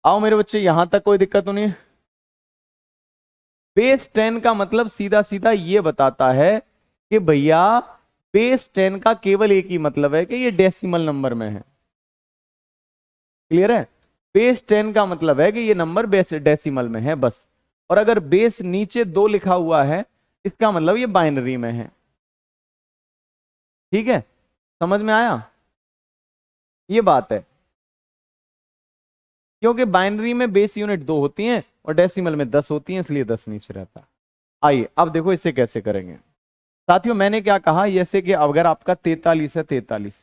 आओ मेरे बच्चे, यहां तक कोई दिक्कत तो नहीं है? बेस 10 का मतलब सीधा सीधा ये बताता है कि भैया बेस 10 का केवल एक ही मतलब है कि ये डेसिमल नंबर में है। क्लियर है? बेस 10 का मतलब है कि ये नंबर बेस डेसिमल में है बस। और अगर बेस नीचे 2 लिखा हुआ है इसका मतलब ये बाइनरी में है। ठीक है, समझ में आया? ये बात है, क्योंकि बाइनरी में बेस यूनिट 2 होती हैं और डेसिमल में 10 होती हैं, इसलिए 10 नीचे रहता। आइए अब देखो इसे कैसे करेंगे। साथियों मैंने क्या कहा, जैसे कि अगर आपका 43 है 43,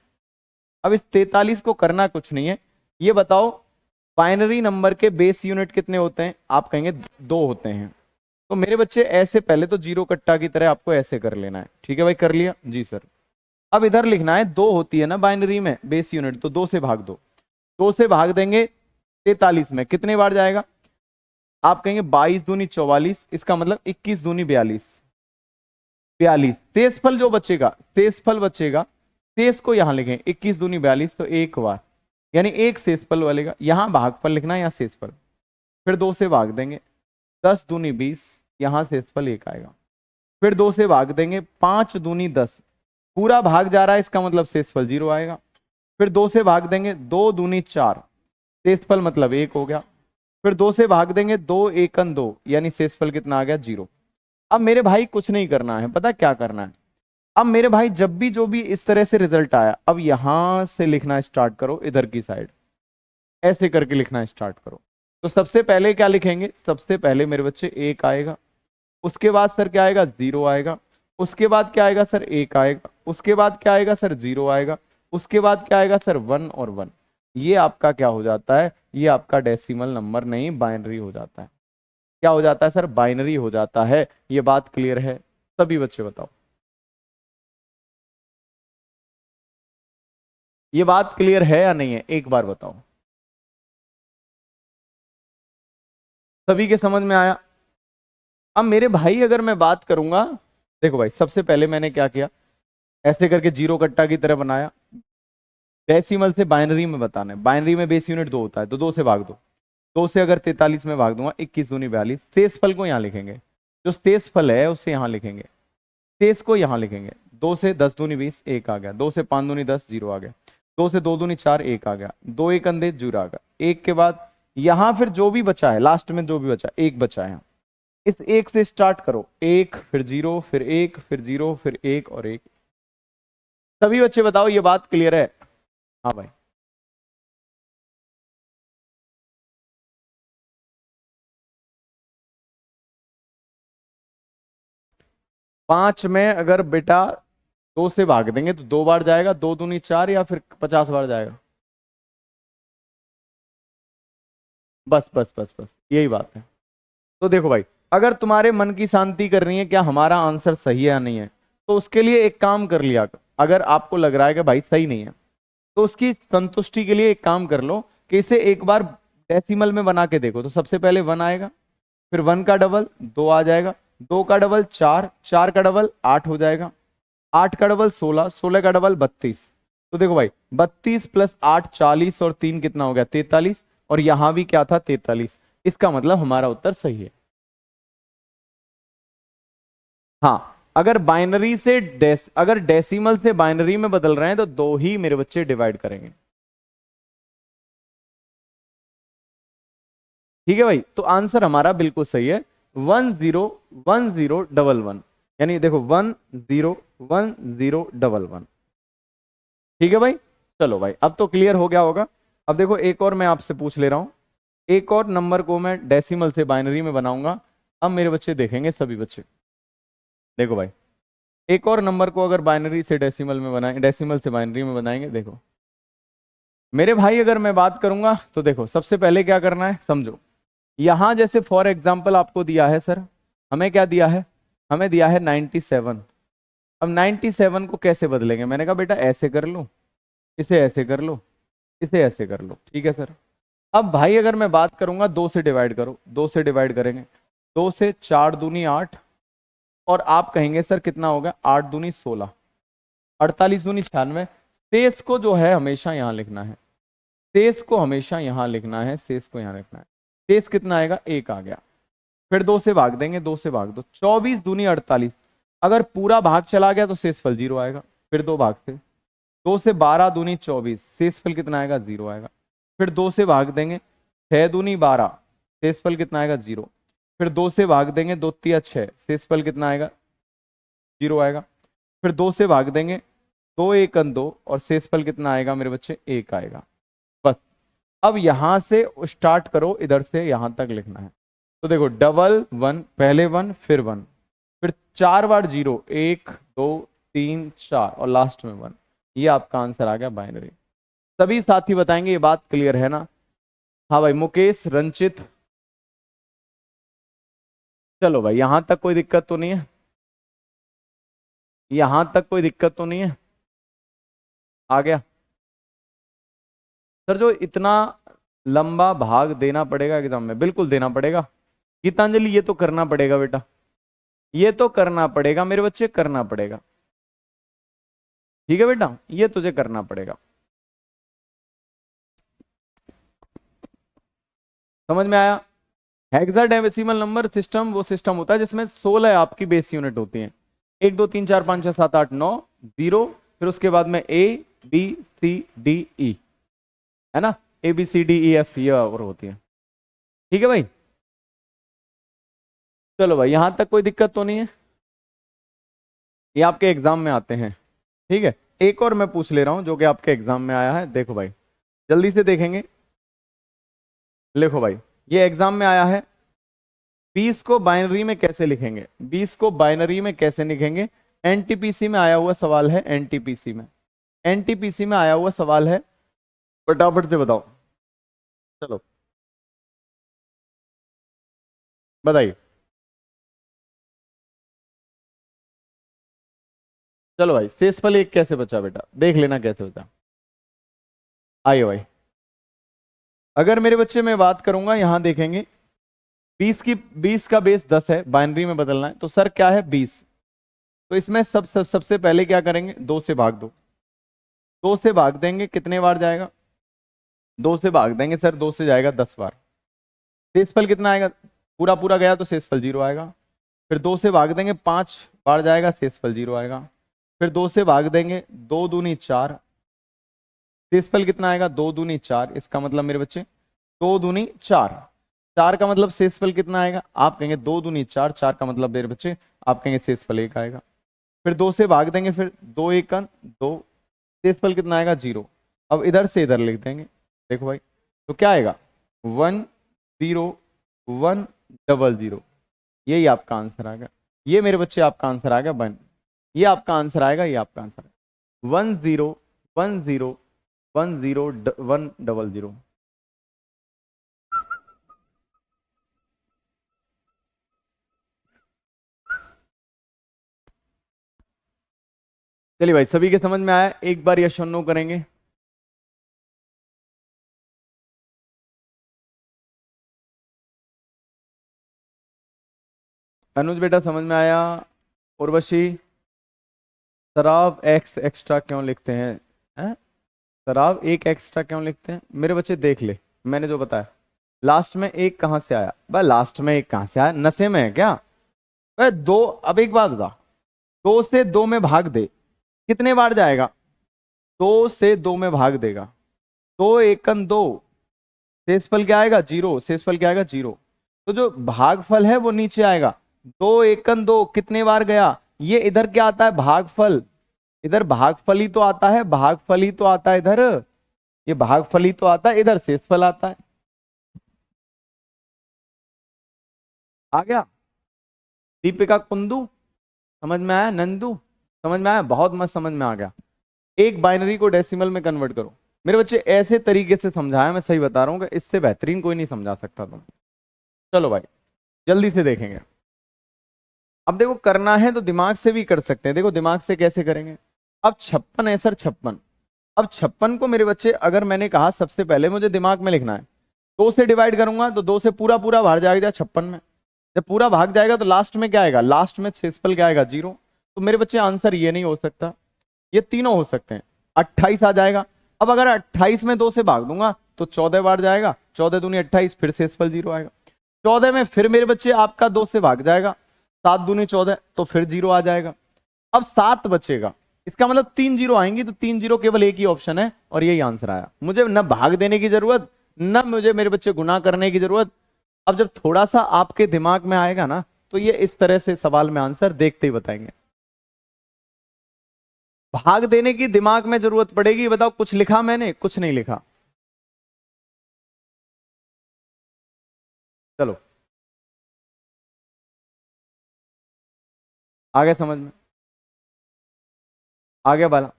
अब इस 43 को करना कुछ नहीं है। ये बताओ बाइनरी नंबर के बेस यूनिट कितने होते हैं? आप कहेंगे 2 होते हैं। तो मेरे बच्चे ऐसे पहले तो जीरो कट्टा की तरह आपको ऐसे कर लेना है। ठीक है भाई, कर लिया जी सर। अब इधर लिखना है 2 होती है ना बाइनरी में बेस यूनिट, तो 2 से भाग दो। 2 से भाग देंगे 43 में, कितने बार जाएगा? आप कहेंगे 22 दूनी 44, इसका मतलब 21 दूनी 42, 42। शेषफल जो बचेगा, शेषफल बचेगा, शेष को यहां लिखें 21 दूनी 42, तो एक बार यानी एक शेषफल बनेगा। यहां भागफल लिखना है, यहां शेषफल। फिर 2 से भाग देंगे, 10 दूनी 20, यहां शेषफल 1 आएगा। फिर 2 से भाग देंगे, 5 दूनी 10, पूरा भाग जा रहा है इसका मतलब शेषफल 0 आएगा। फिर 2 से भाग देंगे, 2 दूनी 4, शेषफल मतलब 1 हो गया। फिर 2 से भाग देंगे, 2 एकन 2, यानी शेषफल कितना आ गया? 0। अब मेरे भाई कुछ नहीं करना है, पता क्या करना है? अब मेरे भाई जब भी जो भी इस तरह से रिजल्ट आया, अब यहां से लिखना स्टार्ट करो, इधर की साइड ऐसे करके लिखना स्टार्ट करो। तो सबसे पहले क्या लिखेंगे? सबसे पहले मेरे बच्चे 1 आएगा, उसके बाद सर क्या आएगा? 0 आएगा, उसके बाद क्या आएगा सर? 1 आएगा, उसके बाद क्या आएगा सर? 0 आएगा, उसके बाद क्या आएगा सर? 1 और 1। ये आपका क्या हो जाता है? ये आपका डेसिमल नंबर नहीं बाइनरी हो जाता है। क्या हो जाता है सर? बाइनरी हो जाता है। ये बात क्लियर है? सभी बच्चे बताओ, ये बात क्लियर है या नहीं है? एक बार बताओ, सभी के समझ में आया? अब मेरे भाई अगर मैं बात करूंगा, देखो भाई सबसे पहले मैंने क्या किया, ऐसे करके जीरो कट्टा की तरह बनाया। डेसिमल से बाइनरी में बताना है, बाइनरी में बेस यूनिट 2 होता है, तो 2 से भाग दो। 2 से अगर 43 में भाग दूंगा, 21 दूनी 42, शेषफल को यहाँ लिखेंगे, जो शेषफल है उसे यहाँ लिखेंगे, शेष को यहाँ लिखेंगे। 2 से 10 दूनी 20, 1 आ गया। 2 से 5 दूनी 10, 0 आ गया। 2 से 2 दूनी 4, 1 आ गया। 2 एक अंधे 0 आ गया। 1 के बाद यहां फिर जो भी बचा है, लास्ट में जो भी बचा, 1 बचा है, इस 1 से स्टार्ट करो। 1 फिर 0 फिर 1 फिर 0 फिर 1 और 1। सभी बच्चे बताओ ये बात क्लियर है? हाँ भाई, 5 में अगर बेटा 2 से भाग देंगे तो 2 बार जाएगा, 2 दूनी 4, या फिर 50 बार जाएगा? बस बस बस बस, यही बात है। तो देखो भाई, अगर तुम्हारे मन की शांति करनी है क्या हमारा आंसर सही है या नहीं है, तो उसके लिए एक काम कर लिया। अगर आपको लग रहा है कि भाई सही नहीं है, तो उसकी संतुष्टि के लिए एक काम कर लो कि इसे एक बार डेसिमल में बना के देखो। तो सबसे पहले 1 आएगा, फिर 1 का डबल 2 आ जाएगा, 2 का डबल 4, 4 का डबल 8 हो जाएगा, 8 का डबल 16, 16 का डबल 32। तो देखो भाई 32 प्लस 8 40, और 3 कितना हो गया? 43। और यहां भी क्या था? 43। इसका मतलब हमारा उत्तर सही है। हाँ, अगर बाइनरी से अगर डेसिमल से बाइनरी में बदल रहे हैं तो 2 ही मेरे बच्चे डिवाइड करेंगे। ठीक है भाई, तो आंसर हमारा बिल्कुल सही है, 101011, यानी देखो 101011। ठीक है भाई, चलो भाई अब तो क्लियर हो गया होगा। अब देखो एक और मैं आपसे पूछ ले रहा हूं, एक और नंबर को मैं डेसिमल से बाइनरी में बनाऊंगा। अब मेरे बच्चे देखेंगे, सभी बच्चे देखो भाई, एक और नंबर को अगर बाइनरी से डेसिमल में बनाएंगे, डेसिमल से बाइनरी में बनाएंगे। देखो मेरे भाई अगर मैं बात करूंगा तो देखो सबसे पहले क्या करना है समझो। यहां जैसे फॉर एग्जाम्पल आपको दिया है सर, हमें क्या दिया है? हमें दिया है 97। अब 97 को कैसे बदलेंगे? मैंने कहा बेटा ऐसे कर लो, इसे ऐसे कर लो, इसे ऐसे कर लो। ठीक है सर। अब भाई अगर मैं बात करूंगा 2 से डिवाइड करो, 2 से डिवाइड करेंगे, 2 से 4 दूनी 8, और आप कहेंगे सर कितना होगा? 8 दूनी 16, 48 दूनी 96। शेष को जो है हमेशा यहां लिखना है, शेष को हमेशा यहां लिखना है, शेष को यहां लिखना है। शेष कितना आएगा? 1 आ गया। फिर 2 से भाग देंगे, 2 से भाग दो, 24 दूनी 48। अगर पूरा भाग चला गया तो शेषफल 0 आएगा। फिर 2 भाग से, 2 से 12 दूनी 24, शेषफल कितना आएगा? 0 आएगा। फिर 2 से भाग देंगे, 6 दूनी 12, शेषफल कितना आएगा 0। फिर 2 से भाग देंगे, 2 तिया 6, शेषफल कितना आएगा 0 आएगा। फिर 2 से भाग देंगे, 2 एकन 2, और शेषफल कितना आएगा मेरे बच्चे 1 आएगा। बस अब यहां से स्टार्ट करो, इधर से यहां तक लिखना है। तो देखो डबल 1, पहले 1 फिर 1, फिर 4 बार 0, 1 2 3 4 और लास्ट में 1। ये आपका आंसर आ गया बाइनरी। सभी साथी बताएंगे ये बात क्लियर है ना? हाँ भाई, मुकेश, रंचित, चलो भाई यहां तक कोई दिक्कत तो नहीं है? यहां तक कोई दिक्कत तो नहीं है? आ गया सर? जो इतना लंबा भाग देना पड़ेगा एग्जाम में, बिल्कुल देना पड़ेगा। गीतांजलि ये तो करना पड़ेगा बेटा, ये तो करना पड़ेगा मेरे बच्चे, करना पड़ेगा। ठीक है बेटा, ये तुझे करना पड़ेगा। समझ में आया? हेक्साडेसिमल नंबर सिस्टम वो सिस्टम होता है जिसमें 16 आपकी बेस यूनिट होती हैं। 1 2 3 4 5 6 7 8 9 0, फिर उसके बाद में ए बी सी डी ई, है ना? A B C D E F ये और होती है। ठीक है भाई, चलो भाई यहां तक कोई दिक्कत तो नहीं है? ये आपके एग्जाम में आते हैं। ठीक है, एक और मैं पूछ ले रहा हूं जो कि आपके एग्जाम में आया है। देखो भाई जल्दी से देखेंगे, लिखो भाई, ये एग्जाम में आया है। 20 को बाइनरी में कैसे लिखेंगे? 20 को बाइनरी में कैसे लिखेंगे? एनटीपीसी में आया हुआ सवाल है, एनटीपीसी में, एनटीपीसी में आया हुआ सवाल है, फटाफट से बताओ। चलो बताइए। चलो भाई, शेषफल 1 कैसे बचा बेटा? देख लेना कैसे बचा। आइए भाई, अगर मेरे बच्चे में बात करूंगा, यहां देखेंगे 20 का बेस 10 है, बाइनरी में बदलना है, तो सर क्या है 20। तो इसमें सबसे पहले क्या करेंगे? 2 से भाग दो। 2 से भाग देंगे, कितने बार जाएगा? 2 से भाग देंगे सर, 2 से जाएगा 10 बार। शेषफल कितना आएगा? पूरा पूरा गया तो शेषफल 0 आएगा। फिर 2 से भाग देंगे, 5 बार जाएगा, शेषफल 0 आएगा। फिर 2 से भाग देंगे, 2 दूनी 4, शेषफल कितना आएगा? 2 दूनी 4। इसका मतलब मेरे बच्चे 2 दूनी 4, 4 का मतलब शेषफल कितना आएगा? आप कहेंगे 2 दूनी 4, 4 का मतलब मेरे बच्चे आप कहेंगे शेषफल 1 आएगा। फिर 2 से भाग देंगे, फिर 2 एकन 2, शेषफल कितना आएगा? 0। अब इधर से इधर लिख देंगे, देखो भाई, तो क्या आएगा? 1 0 1 0 0। यही आपका आंसर आएगा। ये मेरे बच्चे आपका आंसर आएगा 1। ये आपका आंसर आएगा, ये आपका आंसर है 1 0 1 0 1 0 1 0 0। चलिए भाई, सभी के समझ में आया? एक बार यस और नो करेंगे। अनुज बेटा समझ में आया? उर्वशी, शराब एक्स एक्स्ट्रा क्यों लिखते हैं? शराब 1 एक्स्ट्रा क्यों लिखते हैं? मेरे बच्चे देख ले, मैंने जो बताया, लास्ट में 1 कहां से आया भाई? लास्ट में 1 कहां से आया? नशे में है क्या भाई? 2, अब एक बात बता, 2 से 2 में भाग दे, कितने बार जाएगा? 2 से 2 में भाग देगा, 2 एकन 2, शेषफल क्या आएगा? 0। शेषफल क्या आएगा? 0। तो जो भागफल है वो नीचे आएगा। 2 एकन 2 कितने बार गया? ये इधर क्या आता है? भागफल। इधर भागफल ही तो आता है, भागफल ही तो आता है इधर, ये भागफल ही तो आता है, इधर शेषफल आता है। आ गया? दीपिका कुंदू समझ में आया? नंदू समझ में आया? बहुत मस्त समझ में आ गया। एक बाइनरी को डेसिमल में कन्वर्ट करो। मेरे बच्चे ऐसे तरीके से समझाया, मैं सही बता रहा हूँ कि इससे बेहतरीन कोई नहीं समझा सकता तुम। चलो भाई जल्दी से देखेंगे। अब देखो, करना है तो दिमाग से भी कर सकते हैं। देखो दिमाग से कैसे करेंगे। अब 56 है सर, 56। अब 56 को मेरे बच्चे, अगर मैंने कहा सबसे पहले मुझे दिमाग में लिखना है, 2 से डिवाइड करूंगा तो 2 से पूरा पूरा भाग जाएगा 56 में। जब पूरा भाग जाएगा तो लास्ट में क्या आएगा? लास्ट में शेषफल क्या आएगा? 0। तो मेरे बच्चे आंसर ये नहीं हो सकता, ये तीनों हो सकते हैं। 28 आ जाएगा। अब अगर 28 में 2 से भाग दूंगा तो 14 बार जाएगा, 14 दूनी 28, फिर शेषफल 0 आएगा। 14 में फिर मेरे बच्चे आपका 2 से भाग जाएगा, 7 दूनी 14, तो फिर 0 आ जाएगा। अब 7 बचेगा, इसका मतलब 3 0 आएंगी, तो 3 0 केवल एक ही ऑप्शन है और यही आंसर आया। मुझे न भाग देने की जरूरत, ना मुझे मेरे बच्चे गुना करने की जरूरत। अब जब थोड़ा सा आपके दिमाग में आएगा ना, तो ये इस तरह से सवाल में आंसर देखते ही बताएंगे। भाग देने की दिमाग में जरूरत पड़ेगी। बताओ, कुछ लिखा मैंने? कुछ नहीं लिखा। चलो आगे समझ में, आगे वाला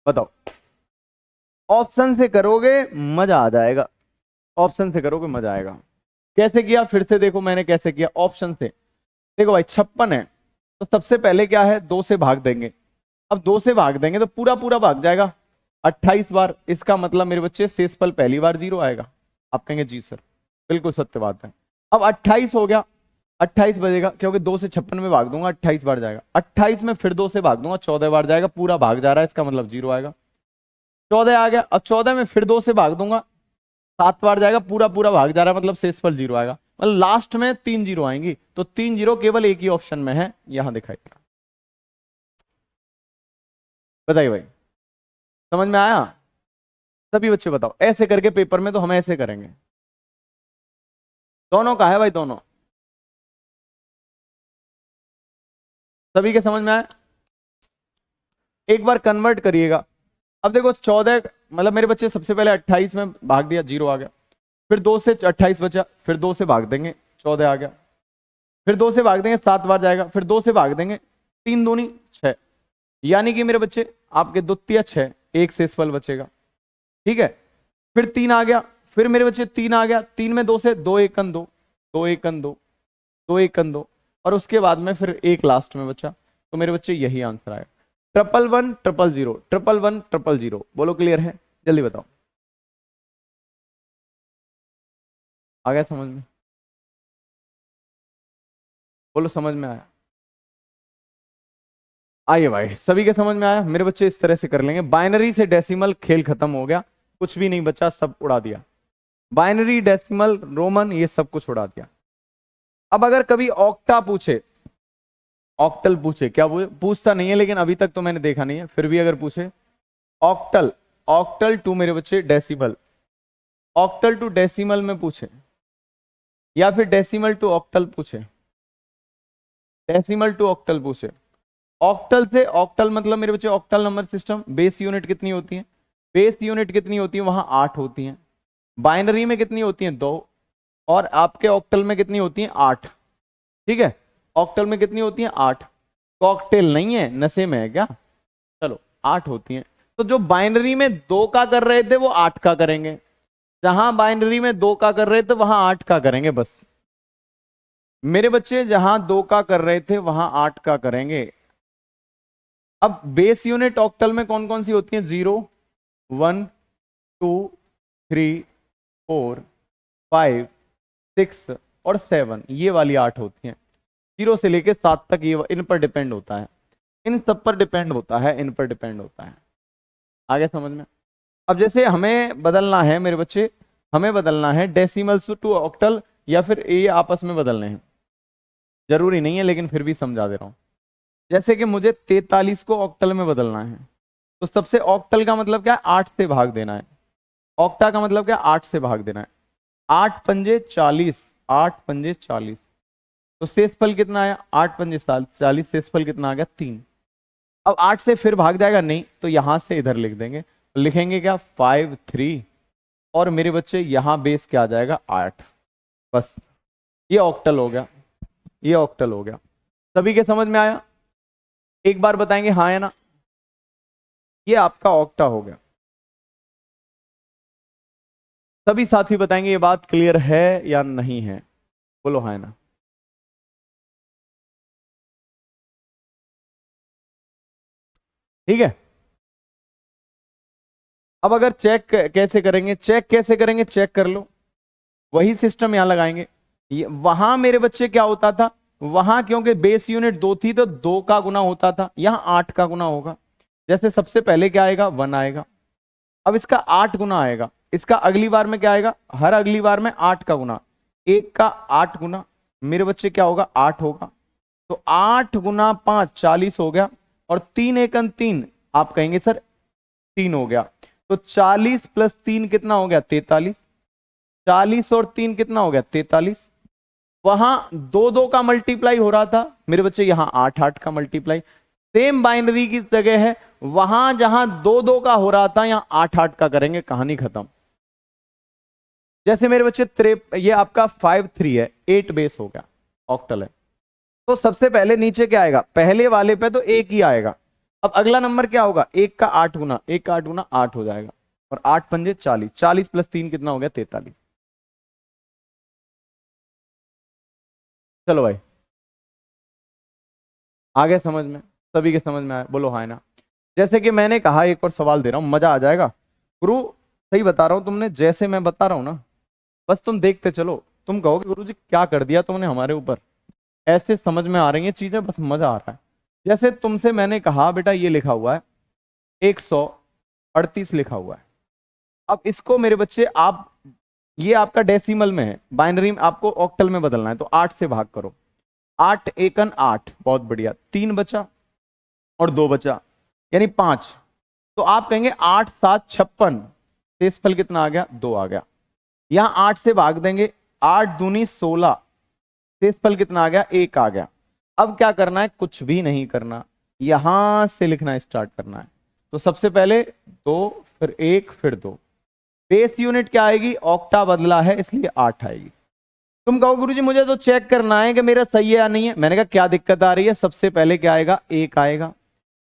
बताओ। ऑप्शन से करोगे मजा आ जाएगा, ऑप्शन से करोगे मजा आएगा। कैसे किया फिर से देखो, मैंने कैसे किया ऑप्शन से। देखो भाई 56 है, तो सबसे पहले क्या है, 2 से भाग देंगे। अब 2 से भाग देंगे तो पूरा पूरा भाग जाएगा 28 बार। इसका मतलब मेरे बच्चे शेषफल पहली बार 0 आएगा। आप कहेंगे जी सर, बिल्कुल सत्य बात है। अब 28 हो गया, 28 बजेगा, क्योंकि 2 से 56 में भाग दूंगा 28 बार जाएगा। 28 में फिर 2 से भाग दूंगा 14 बार जाएगा, पूरा भाग जा रहा है, इसका मतलब 0 आएगा। 14 आ गया, अब 14 में फिर 2 से भाग दूंगा 7 बार जाएगा, पूरा पूरा भाग जा रहा है, मतलब शेषफल 0 आएगा। मतलब लास्ट में 3 जीरो आएंगी, तो 3 जीरो केवल एक ही ऑप्शन में है, यहां दिखाई दे रहा। बताइए भाई, समझ में आया? सभी बच्चे बताओ। ऐसे करके पेपर में तो हम ऐसे करेंगे। दोनों का है भाई, दोनों। सभी के समझ में आया? एक बार कन्वर्ट करिएगा। अब देखो 14, मतलब मेरे बच्चे सबसे पहले 28 में भाग दिया, 0 आ गया। फिर 2 से 28 बचा, फिर 2 से भाग देंगे 14 आ गया। फिर 2 से भाग देंगे 7 बार जाएगा, फिर 2 से भाग देंगे 3 दूनी 6, यानी कि मेरे बच्चे आपके द्वितीय 6, एक शेषफल बचेगा। ठीक है, फिर 3 आ गया, फिर मेरे बच्चे 3 आ गया, 3 में 2 से 2 एकन 2, 2 एकन 2, 2 एकन 2, और उसके बाद में फिर एक लास्ट में बचा। तो मेरे बच्चे यही आंसर आएगा, 111 000, 111 000। बोलो क्लियर है? जल्दी बताओ, आ गया समझ में? बोलो समझ में आया? आइए भाई, सभी के समझ में आया? मेरे बच्चे इस तरह से कर लेंगे। बाइनरी से डेसिमल खेल खत्म हो गया, कुछ भी नहीं बचा, सब उड़ा दिया। बाइनरी, डेसिमल, रोमन, ये सब कुछ उड़ा दिया। अब अगर कभी ऑक्टा पूछे, ऑक्टल पूछे, क्या पूछता नहीं है लेकिन अभी तक तो मैंने देखा नहीं है, फिर भी अगर पूछे ऑक्टल, ऑक्टल टू मेरे बच्चे डेसिमल, ऑक्टल टू डेसिमल में पूछे, या फिर डेसिमल टू ऑक्टल पूछे, डेसिमल टू ऑक्टल पूछे। ऑक्टल से ऑक्टल मतलब मेरे बच्चे octal number system, base unit कितनी होती है? बेस यूनिट कितनी होती है? वहां 8 होती हैं। बाइनरी में कितनी होती हैं? 2। और आपके ऑक्टल में कितनी होती हैं? 8। ठीक है, ऑक्टल में कितनी होती हैं? 8। कॉकटेल नहीं है, नशे में है क्या? चलो 8 होती हैं। तो जो बाइनरी में 2 का कर रहे थे वो 8 का करेंगे, जहां बाइनरी में 2 का कर रहे थे वहां 8 का करेंगे बस। मेरे बच्चे जहां 2 का कर रहे थे वहां 8 का करेंगे। अब बेस यूनिट ऑक्टल में कौन कौन सी होती हैं? 0, 1, 2, 3, 4, 5, 6 और 7, ये वाली 8 होती हैं। 0 से लेके 7 तक ये इन पर डिपेंड होता है, इन सब पर डिपेंड होता है, इन पर डिपेंड होता है। आगे समझ में? अब जैसे हमें बदलना है मेरे बच्चे, हमें बदलना है डेसिमल्स टू ऑक्टल, या फिर ये आपस में बदलने हैं, जरूरी नहीं है लेकिन फिर भी समझा दे रहा हूं। जैसे कि मुझे 43 को ऑक्टल में बदलना है, तो सबसे ऑक्टल का मतलब क्या है? 8 से भाग देना है। ऑक्टा का मतलब क्या? 8 से भाग देना है। 8 पंजे 40, 8 पंजे 40, तो शेषफल कितना आया? 8 पंजे 40, शेषफल कितना आ गया? 3। अब 8 से फिर भाग जाएगा नहीं, तो यहां से इधर लिख देंगे, लिखेंगे क्या? 5, 3, और मेरे बच्चे यहां बेस क्या आ जाएगा? 8। बस, ये ऑक्टल हो गया, ये ऑक्टल हो गया। सभी के समझ में आया? एक बार बताएंगे हाँ या ना? ये आपका ऑक्टा हो गया। सभी साथी बताएंगे ये बात क्लियर है या नहीं है? बोलो हाँ या ना। ठीक है, अब अगर चेक कैसे करेंगे? चेक कैसे करेंगे? चेक कर लो, वही सिस्टम यहां लगाएंगे। वहां मेरे बच्चे क्या होता था? वहां क्योंकि बेस यूनिट 2 थी तो 2 का गुना होता था, यहां 8 का गुना होगा। जैसे सबसे पहले क्या आएगा? 1 आएगा, अब इसका 8 गुना आएगा, इसका अगली बार में क्या आएगा? हर अगली बार में 8 का गुना, 1 का 8 गुना, मेरे बच्चे क्या होगा? 8 होगा। तो 8 गुना 5 40 हो गया, और 3 एकन 3, आप कहेंगे सर 3 हो गया, तो 40 प्लस 3 कितना हो गया? 43। 40 और 3 कितना हो गया 43। वहां 2 2 का मल्टीप्लाई हो रहा था मेरे बच्चे, यहां 8 8 का मल्टीप्लाई। सेम बाइनरी की जगह है, वहां जहां 2 2 का हो रहा था यहां 8 8 का करेंगे, कहानी खत्म। जैसे मेरे बच्चे ये आपका 5 3 है, 8 बेस हो गया, ऑक्टल है। तो सबसे पहले नीचे क्या आएगा, पहले वाले पे तो 1 ही आएगा। अब अगला नंबर क्या होगा, 1 का 8 गुना, 1 का 8 गुना 8 हो जाएगा, और 8 पंजे 40, 40 प्लस 3 कितना हो गया 43। चलो भाई, आगे समझ में, सभी के समझ में आया, बोलो हाँ ना। जैसे कि मैंने कहा, एक और सवाल दे रहा हूं, मजा आ जाएगा। गुरु सही बता रहा हूं, तुमने जैसे मैं बता रहा हूं ना, बस तुम देखते चलो, तुम कहोगे गुरु जी क्या कर दिया तुमने हमारे ऊपर, ऐसे समझ में आ रही हैं चीजें, बस मजा आ रहा है। जैसे तुमसे मैंने कहा बेटा ये लिखा हुआ है 138 लिखा हुआ है। अब इसको मेरे बच्चे आप, ये आपका डेसिमल में है, बाइनरी में आपको ऑक्टल में बदलना है, तो 8 से भाग करो। 8 एकन 8, बहुत बढ़िया, 3 बचा और 2 बचा, यानी 5। तो आप कहेंगे 8 7 56, शेषफल कितना आ गया 2 आ गया। यहां 8 से भाग देंगे, 8 दूनी 16, शेषफल कितना आ गया 1 आ गया। अब क्या करना है, कुछ भी नहीं करना, यहां से लिखना स्टार्ट करना है। तो सबसे पहले 2, फिर 1, फिर 2। बेस यूनिट क्या आएगी, ऑक्टा बदला है इसलिए 8 आएगी। तुम कहो गुरुजी मुझे तो चेक करना है कि मेरा सही है या नहीं है। मैंने कहा क्या दिक्कत आ रही है, सबसे पहले क्या आएगा 1 आएगा।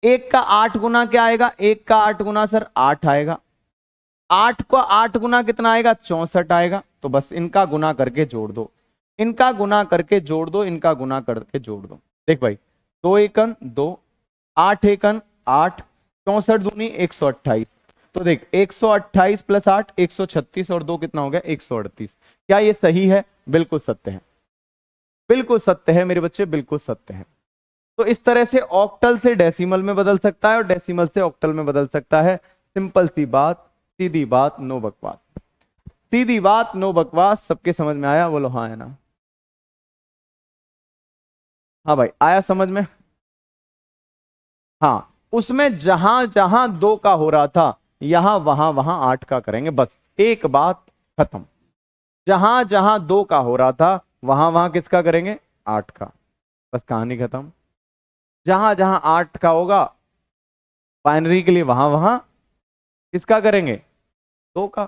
1 का 8 गुना क्या आएगा, 1 का 8 गुना सर 8 आएगा। 8 को 8 गुना कितना आएगा 64 आएगा। तो बस इनका गुना करके जोड़ दो, इनका गुना करके जोड़ दो, इनका गुना करके जोड़ दो। देख भाई, 2 एकन 2, 8 एकन 8, 64 दूनी 128। तो देख 128 प्लस 8 136, और 2 कितना हो गया 138। क्या ये सही है, बिल्कुल सत्य है, बिल्कुल सत्य है मेरे बच्चे, बिल्कुल सत्य है। तो इस तरह से ऑक्टल से डेसिमल में बदल सकता है और डेसिमल से ऑक्टल में बदल सकता है। सिंपल सी बात, सीधी बात, नो बकवास, सीधी बात नो बकवास। सबके समझ में आया, बोलो हाँ है ना। हाँ भाई आया समझ में। हाँ, उसमें जहां जहां 2 का हो रहा था यहां वहां वहां 8 का करेंगे, बस एक बात खत्म। जहां जहां 2 का हो रहा था वहां वहां किसका करेंगे 8 का, बस कहानी खत्म। जहां जहां 8 का होगा बाइनरी के लिए वहां वहां किसका करेंगे 2 का।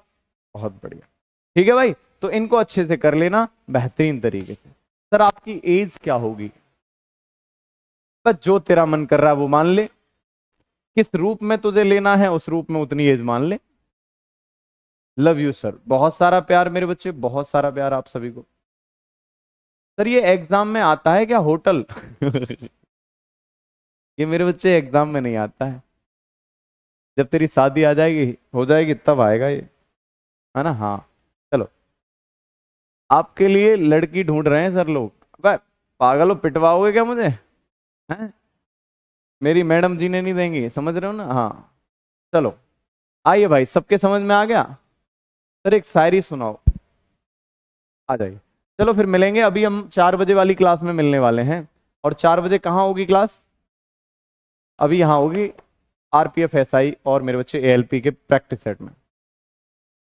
बहुत बढ़िया, ठीक है भाई। तो इनको अच्छे से कर लेना बेहतरीन तरीके से। सर आपकी एज क्या होगी, बस जो तेरा मन कर रहा है वो मान ले, किस रूप में तुझे लेना है उस रूप में उतनी एज मान ले। लव यू सर, बहुत सारा प्यार मेरे बच्चे, बहुत सारा प्यार आप सभी को। सर ये एग्जाम में आता है क्या होटल ये मेरे बच्चे एग्जाम में नहीं आता है, जब तेरी शादी आ जाएगी हो जाएगी तब आएगा ये, है ना। हाँ चलो, आपके लिए लड़की ढूंढ रहे हैं सर लोग। अबे पागल हो, पिटवाओगे क्या मुझे, हैं? मेरी मैडम जी ने नहीं देंगी, समझ रहे हो ना। हाँ चलो आइए भाई, सबके समझ में आ गया। सर एक शायरी सुनाओ, आ जाइए। चलो फिर मिलेंगे, अभी हम 4 बजे वाली क्लास में मिलने वाले हैं। और 4 बजे कहाँ होगी क्लास, अभी यहाँ होगी आरपीएफ एसआई और मेरे बच्चे एएलपी के प्रैक्टिस सेट में।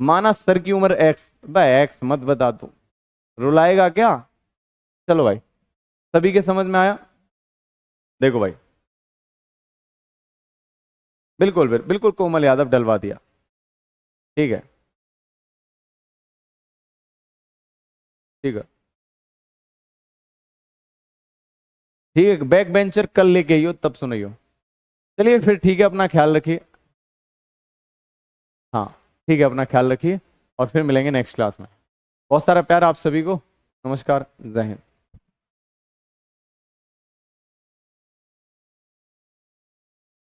माना सर की उम्र एक्स, भाई एक्स मत बता तू, रुलाएगा क्या। चलो भाई, सभी के समझ में आया। देखो भाई, बिल्कुल बिल्कुल कोमल यादव डलवा दिया, ठीक है ठीक है ठीक है। बैक बेंचर कल लेके आइयो तब सुनियो। चलिए फिर ठीक है, अपना ख्याल रखिए। हाँ ठीक है, अपना ख्याल रखिए और फिर मिलेंगे नेक्स्ट क्लास में। बहुत सारा प्यार आप सभी को, नमस्कार, जय हिंद।